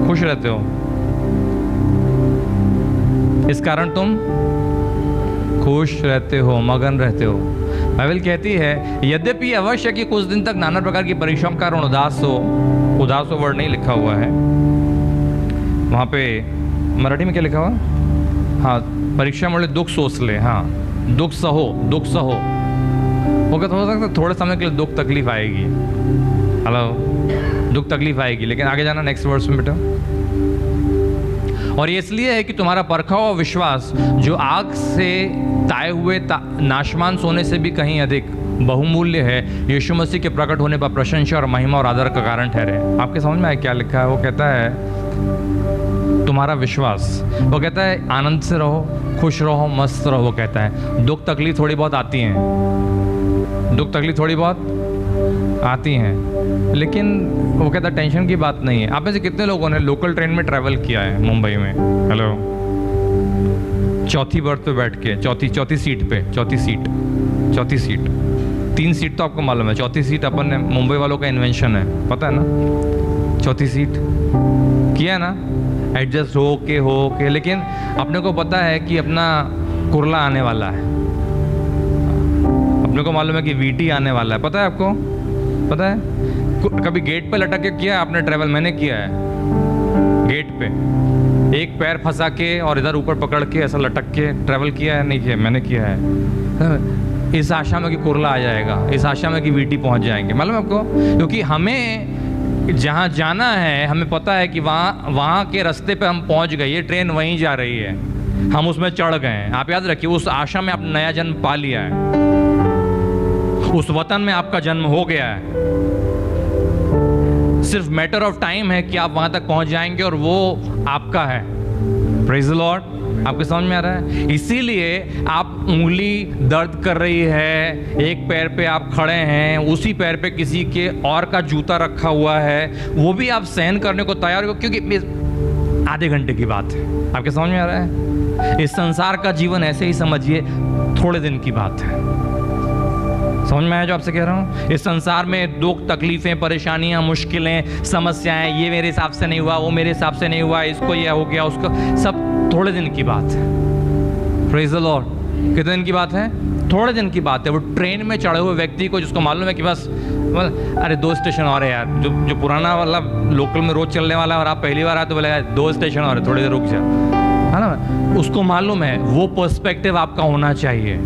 खुश रहते हो, इस कारण तुम खुश रहते हो, मगन रहते हो। बाइबल कहती है यद्यपि अवश्य कि कुछ दिन तक नाना प्रकार की परीक्षाओं के कारण उदास हो वर्ड नहीं लिखा हुआ है वहां पे, मराठी में क्या लिखा हुआ, हाँ, परीक्षा मुळे दुख सोचले, हाँ, दुख सहो, वो कहता हो सकता है थोड़े समय के लिए दुख तकलीफ आएगी, हेलो, दुख तकलीफ आएगी, लेकिन आगे जाना नेक्स्ट वर्स में बेटा। और ये इसलिए है कि तुम्हारा परखा हुआ विश्वास जो आग से ताए हुए नाशमान सोने से भी कहीं अधिक बहुमूल्य है, यीशु मसीह के प्रकट होने पर प्रशंसा और महिमा और आदर का कारण ठहरे। आपके समझ में आया क्या लिखा है? वो कहता है तुम्हारा विश्वास, वो कहता है आनंद से रहो, खुश रहो, मस्त रहो। वो कहता है दुख तकलीफ थोड़ी बहुत आती हैं, दुख तकलीफ थोड़ी बहुत आती हैं, लेकिन वो कहता है टेंशन की बात नहीं है। आप में से कितने लोगों ने लोकल ट्रेन में ट्रैवल किया है मुंबई में? हेलो, चौथी बर्थ पे बैठ के, चौथी सीट पे, चौथी सीट, 3 सीट तो आपको मालूम है, चौथी सीट अपन ने, मुंबई वालों का इन्वेंशन है, पता है ना? चौथी सीट किया ना, एडजस्ट हो के, लेकिन अपने को पता है कि अपना कुर्ला आने वाला है, अपने को मालूम है कि वीटी आने वाला है, पता है आपको? पता है? कभी गेट पे लटक के किया है आपने ट्रैवल? मैंने किया है गेट पे, एक पैर फंसा के और इधर ऊपर पकड़ के ऐसा लटक के ट्रैवल किया है? नहीं किया, मैंने किया है, इस आशा में कि कुर्ला आ जाएगा, इस आशा में कि वीटी पहुंच जाएंगे। मालूम है आपको? क्योंकि हमें जहाँ जाना है हमें पता है कि वहाँ के रास्ते पे हम पहुंच गए, ये ट्रेन वहीं जा रही है, हम उसमें चढ़ गए हैं। आप याद रखिए, उस आशा में आपने नया जन्म पा लिया है, उस वतन में आपका जन्म हो गया है, सिर्फ मैटर ऑफ टाइम है कि आप वहां तक पहुंच जाएंगे और वो आपका है। Praise the Lord. आपको समझ में आ रहा है? इसीलिए आप उंगली दर्द कर रही है, एक पैर पे आप खड़े हैं, उसी पैर पे किसी के और का जूता रखा हुआ है, वो भी आप सहन करने को तैयार हो, क्योंकि आधे घंटे की बात है। आपके समझ में आ रहा है? इस संसार का जीवन ऐसे ही समझिए, थोड़े दिन की बात है। समझ में आया जो आपसे कह रहा हूँ? इस संसार में दुख, तकलीफें, परेशानियां, मुश्किलें, समस्याएं, ये मेरे हिसाब से नहीं हुआ, वो मेरे हिसाब से नहीं हुआ, इसको ये हो गया, उसको, सब थोड़े दिन की बात है। Praise the Lord. कितने दिन की बात है? थोड़े दिन की बात है। वो ट्रेन में चढ़े हुए व्यक्ति को, जिसको मालूम है कि बस अरे 2 स्टेशन और है यार, जो पुराना वाला लोकल में रोज चलने वाला, और आप पहली बार आए तो बोले 2 स्टेशन और है, थोड़ी देर रुक जा, है ना? उसको मालूम है, वो पर्सपेक्टिव आपका होना चाहिए,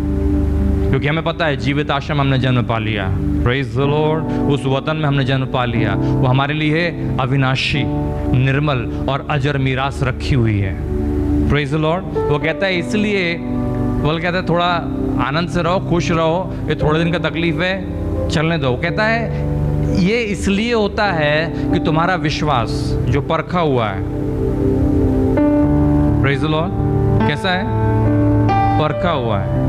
क्योंकि हमें पता है जीवित आशा में हमने जन्म पा लिया। Praise the Lord. उस वतन में हमने जन्म पा लिया, वो हमारे लिए अविनाशी, निर्मल और अजर मीरास रखी हुई है। Praise the Lord. वो कहता है इसलिए, वो कहता है थोड़ा आनंद से रहो, खुश रहो, ये थोड़े दिन का तकलीफ है, चलने दो। वो कहता है ये इसलिए होता है कि तुम्हारा विश्वास जो परखा हुआ है, प्रेज द लॉर्ड, कैसा है? परखा हुआ है।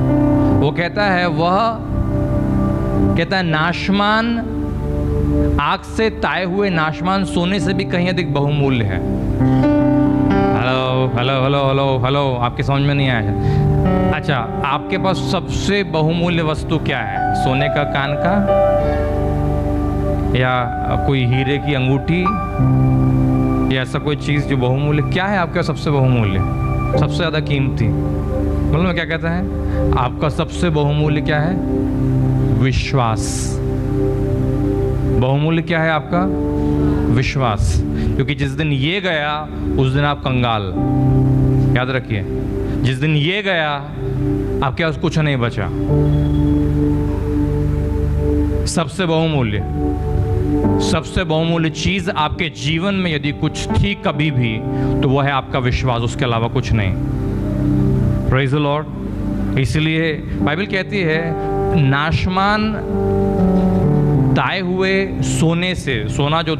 वो कहता है, वह कहता है नाशमान, आग से ताए हुए नाशमान सोने से भी कहीं अधिक बहुमूल्य है। Hello hello hello hello hello, आपके समझ में नहीं आया? अच्छा, आपके पास सबसे बहुमूल्य वस्तु क्या है? सोने का कान का, या कोई हीरे की अंगूठी, या ऐसा कोई चीज जो बहुमूल्य? क्या है आपका सबसे बहुमूल्य, सबसे ज्यादा कीमती? मालूम है क्या कहता है? आपका सबसे बहुमूल्य क्या है? विश्वास। बहुमूल्य क्या है आपका? विश्वास। क्योंकि जिस दिन ये गया उस दिन आप कंगाल। याद रखिए, जिस दिन ये गया आपके पास कुछ नहीं बचा। सबसे बहुमूल्य चीज आपके जीवन में यदि कुछ थी कभी भी, तो वह है आपका विश्वास, उसके अलावा कुछ नहीं। Praise the Lord. इसलिए बाइबल कहती है नाशमान ताए हुए सोने से, सोना जो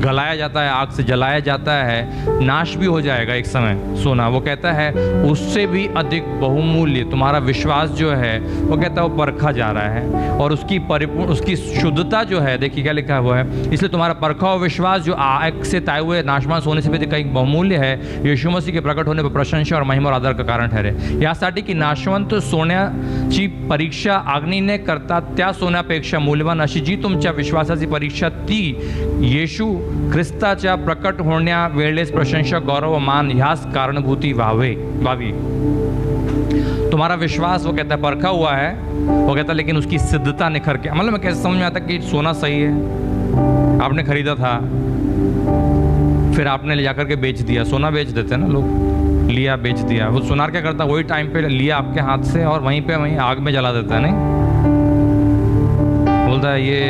गलाया जाता है, आग से जलाया जाता है, नाश भी हो जाएगा एक समय सोना। वो कहता है उससे भी अधिक बहुमूल्य तुम्हारा विश्वास जो है, वो कहता है वो परखा जा रहा है, और उसकी परिपूर्ण, उसकी शुद्धता जो है, देखिए क्या लिखा हुआ है, इसलिए तुम्हारा परखा हुआ विश्वास जो आग से ताए हुए नाशवान सोने से भी अधिक कहीं बहुमूल्य है, यीशु मसीह के प्रकट होने पर प्रशंसा और महिमा और आदर का कारण ठहरे। यासाठी की नाशवंत सोन्याची परीक्षा अग्नीने करता त्या सोन्यापेक्षा मूल्यवान अशी जी तुमच्या विश्वासाची परीक्षा ती येशू ख्रिस्ताच्या प्रकट होण्या वेळेस प्रशंसा गौरव मान ह्यास कारणभूती व्हावी। तुम्हारा विश्वास, वो कहता है परखा हुआ है, वो कहता है लेकिन उसकी सिद्धता निखर के, मतलब मैं कैसे समझ में आता कि सोना सही है, आपने खरीदा था, फिर आपने ले जाकर के बेच दिया। सोना बेच देते हैं ना लोग, लिया बेच दिया। वो सुनार क्या करता है, वही टाइम पे लिया आपके हाथ से और वहीं पे वहीं आग में जला देता है, नहीं बोलता है ये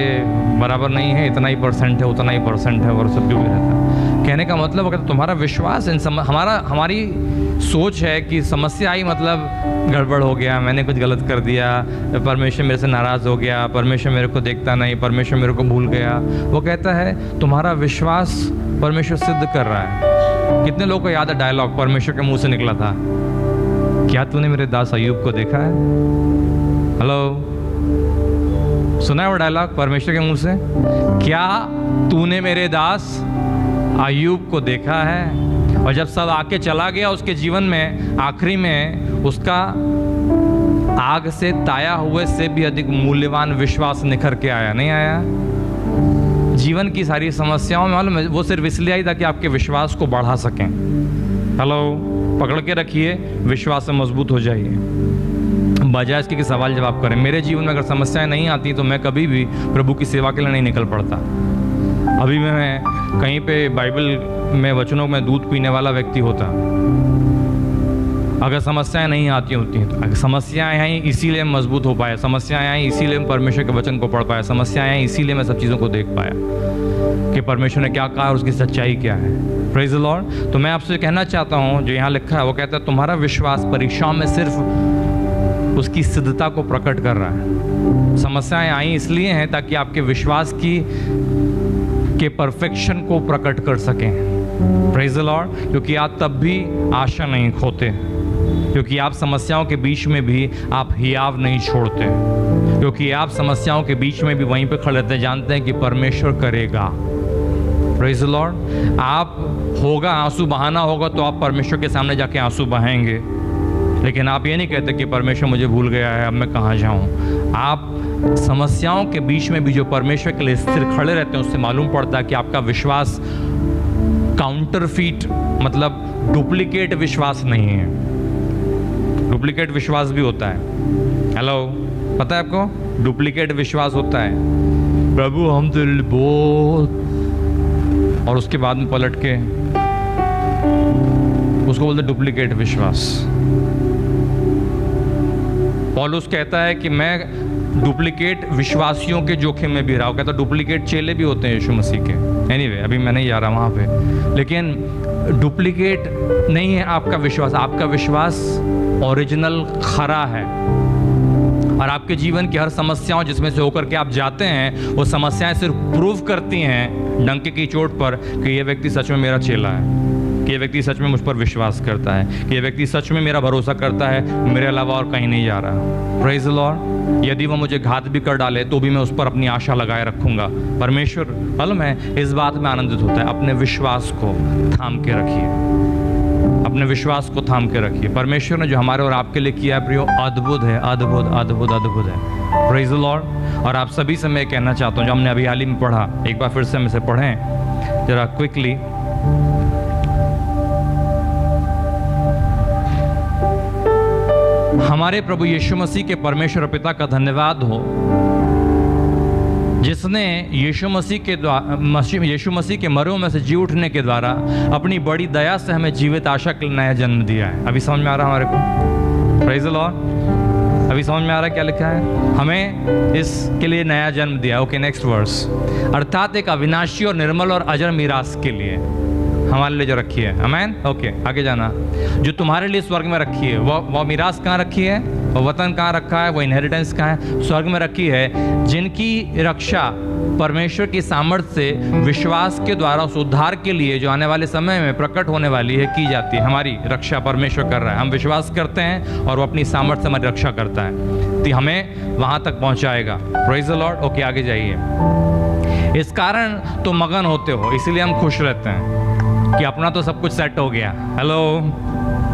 बराबर नहीं है, इतना ही परसेंट है, उतना ही परसेंट है, और सब जो भी रहता है। कहने का मतलब अगर तुम्हारा विश्वास हमारी सोच है कि समस्या आई मतलब गड़बड़ हो गया, मैंने कुछ गलत कर दिया, परमेश्वर मेरे से नाराज़ हो गया, परमेश्वर मेरे को देखता नहीं, परमेश्वर मेरे को भूल गया। वो कहता है तुम्हारा विश्वास परमेश्वर सिद्ध कर रहा है। कितने लोगों को याद है डायलॉग परमेश्वर के मुंह से निकला था, क्या तूने मेरे दास अय्यूब को देखा है? हेलो, सुना है वो डायलॉग परमेश्वर के मुंह से? क्या तूने मेरे दास अय्यूब को देखा है? और जब सब आके चला गया उसके जीवन में, आखिरी में उसका आग से ताया हुए से भी अधिक मूल्यवान विश्वास निखर के आया, नहीं आया? जीवन की सारी समस्याओं में मालूम है वो सिर्फ इसलिए आई ताकि आपके विश्वास को बढ़ा सकें। हेलो, पकड़ के रखिए, विश्वास से मजबूत हो जाइए, बजाय इसके कि सवाल जवाब करें। मेरे जीवन में अगर समस्याएं नहीं आती तो मैं कभी भी प्रभु की सेवा के लिए नहीं निकल पड़ता। अभी मैं कहीं पे बाइबल में वचनों में दूध पीने वाला व्यक्ति होता अगर समस्याएं नहीं आती होती हैं। तो समस्याएं आई इसीलिए मैं मजबूत हो पाया, समस्याएं आई इसीलिए मैं परमेश्वर के वचन को पढ़ पाया, समस्याएं आई इसीलिए मैं सब चीज़ों को देख पाया कि परमेश्वर ने क्या कहा और उसकी सच्चाई क्या है। Praise the Lord. तो मैं आपसे कहना चाहता हूँ, जो यहाँ लिखा है वो कहता है तुम्हारा विश्वास परीक्षाओं में सिर्फ उसकी सिद्धता को प्रकट कर रहा है। समस्याएं आई इसलिए हैं ताकि आपके विश्वास के परफेक्शन को प्रकट कर सकें। Praise the Lord. क्योंकि आप तब भी आशा नहीं खोते, क्योंकि आप समस्याओं के बीच में भी आप हियाव नहीं छोड़ते, क्योंकि आप समस्याओं के बीच में भी वहीं पे खड़े रहते, जानते हैं कि परमेश्वर करेगा। Praise the Lord. आप होगा आंसू बहाना होगा तो आप परमेश्वर के सामने जाके आंसू बहाएंगे, लेकिन आप ये नहीं कहते कि परमेश्वर मुझे भूल गया है, अब मैं कहाँ जाऊँ। आप समस्याओं के बीच में भी जो परमेश्वर के लिए स्थिर खड़े रहते हैं, उससे मालूम पड़ता है कि आपका विश्वास काउंटरफीट मतलब डुप्लीकेट विश्वास नहीं है। डुप्लीकेट विश्वास भी होता है। हेलो, पता है आपको डुप्लीकेट विश्वास होता है, प्रभु हम तो बहुत, और उसके बाद में पलट के उसको बोलते डुप्लीकेट विश्वास। पौलुस कहता है कि मैं डुप्लीकेट विश्वासियों के जोखिम में भी रहा हूं। कहता डुप्लीकेट चेले भी होते हैं यीशु मसीह के। एनीवे, अभी मैं नहीं जा रहा वहां पे, लेकिन डुप्लीकेट नहीं है आपका विश्वास। आपका विश्वास ओरिजिनल खरा है, और आपके जीवन की हर समस्याओं जिसमें से होकर के आप जाते हैं, वो समस्याएं सिर्फ प्रूव करती हैं डंके की चोट पर कि ये व्यक्ति सच में मेरा चेला है, कि ये व्यक्ति सच में मुझ पर विश्वास करता है, कि ये व्यक्ति सच में मेरा भरोसा करता है, मेरे अलावा और कहीं नहीं जा रहा। Praise the Lord. यदि वो मुझे घात भी कर डाले तो भी मैं उस पर अपनी आशा लगाए रखूंगा। परमेश्वर मालूम है इस बात में आनंदित होता है। अपने विश्वास को थाम के रखिए, अपने विश्वास को थाम के रखिए। परमेश्वर ने जो हमारे और आपके लिए किया है प्रियो, अद्भुत है, अद्भुत अद्भुत अद्भुत है। Praise the Lord. और आप सभी से मैं कहना चाहता हूँ, जो हमने अभी हाल ही में पढ़ा, एक बार फिर से हम इसे पढ़ें जरा क्विकली। हमारे प्रभु यीशु मसीह के परमेश्वर पिता का धन्यवाद हो, जिसने यीशु मसीह के मरों में से जी उठने के द्वारा अपनी बड़ी दया से हमें जीवित आशा के लिए नया जन्म दिया है। अभी समझ में आ रहा है हमारे को? Praise the Lord. अभी समझ में आ रहा है क्या लिखा है? हमें इसके लिए नया जन्म दिया। Okay, next verse. अर्थात एक अविनाशी और निर्मल और अजर मीरास के लिए हमारे लिए जो रखी है। आमीन। ओके, आगे जाना। जो तुम्हारे लिए स्वर्ग में रखी है, वो मीरास कहाँ रखी है? वो वतन कहाँ रखा है, वो इनहेरिटेंस कहाँ है? स्वर्ग में रखी है, जिनकी रक्षा परमेश्वर की सामर्थ्य से विश्वास के द्वारा उस उद्धार के लिए जो आने वाले समय में प्रकट होने वाली है की जाती है। हमारी रक्षा परमेश्वर कर रहा है, हम विश्वास करते हैं और वो अपनी सामर्थ्य से हमारी रक्षा करता है, तो हमें वहां तक पहुंचाएगा। Praise the Lord. ओके, आगे जाइए। इस कारण तो मगन होते हो, इसीलिए हम खुश रहते हैं कि अपना तो सब कुछ सेट हो गया। हेलो,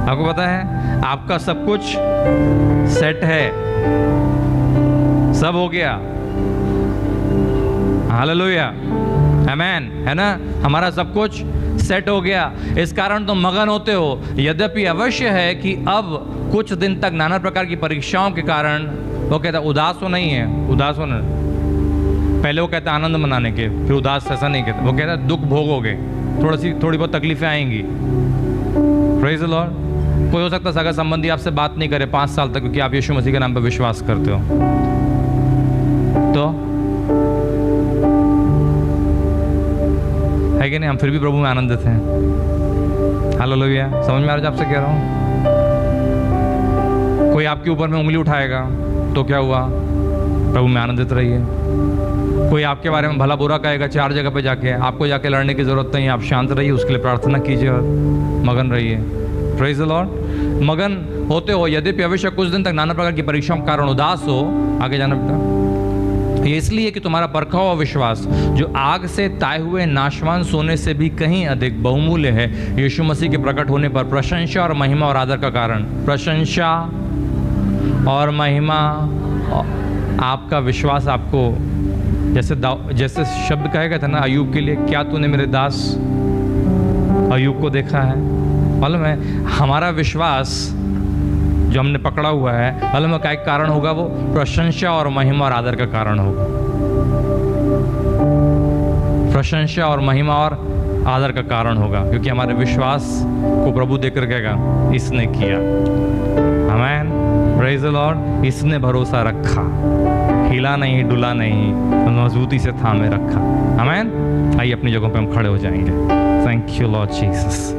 आपको पता है आपका सब कुछ सेट है, सब हो गया। हालेलुया, आमेन, है ना? हमारा सब कुछ सेट हो गया, इस कारण तुम मगन होते हो। यद्यपि अवश्य है कि अब कुछ दिन तक नाना प्रकार की परीक्षाओं के कारण, वो कहता उदास हो नहीं है, उदास होना, पहले वो कहता आनंद मनाने के, फिर उदास ऐसा नहीं कहता, वो कहता दुख भोगोगे, थोड़ी बहुत तकलीफें आएंगी। Praise the Lord. कोई हो सकता है सगा संबंधी आपसे बात नहीं करे 5 साल तक, क्योंकि आप यीशु मसीह के नाम पर विश्वास करते हो, तो है कि नहीं? हम फिर भी प्रभु में आनंदित हैं। हालेलुया। समझ में आ रहा है आपसे कह रहा हूं? कोई आपके ऊपर में उंगली उठाएगा तो क्या हुआ? प्रभु में आनंदित रहिए। कोई आपके बारे में भला बुरा कहेगा 4 जगह पे जाके, आपको जाके लड़ने की जरूरत नहीं, आप शांत रहिए, उसके लिए प्रार्थना कीजिए और मगन रहिए। Praise the Lord. मगन होते हो, यद्यपि अवश्य कुछ दिन तक नाना प्रकार की परीक्षाओं के कारण उदास हो। आगे जाना बेटा। ये इसलिए कि तुम्हारा परखा हुआ विश्वास, जो आग से ताए हुए नाशवान सोने से भी कहीं अधिक बहुमूल्य है, यीशु मसीह के प्रकट होने पर प्रशंसा और महिमा और आदर का कारण। प्रशंसा और महिमा, आपका विश्वास आपको, जैसे शब्द कहे गए थे ना अय्यूब के लिए, क्या तूने मेरे दास अय्यूब को देखा है? मालूम है हमारा विश्वास जो हमने पकड़ा हुआ है, मालूम है क्या कारण होगा? वो प्रशंसा और महिमा और आदर का कारण होगा। प्रशंसा और महिमा और आदर का कारण होगा, क्योंकि हमारे विश्वास को प्रभु देकर कहेगा इसने किया। आमीन, प्रेज द लॉर्ड। इसने भरोसा रखा, हिला नहीं, डुला नहीं, मजबूती से थामे रखा। आमीन। आइए अपनी जगहों पे हम खड़े हो जाएंगे। Thank you Lord Jesus.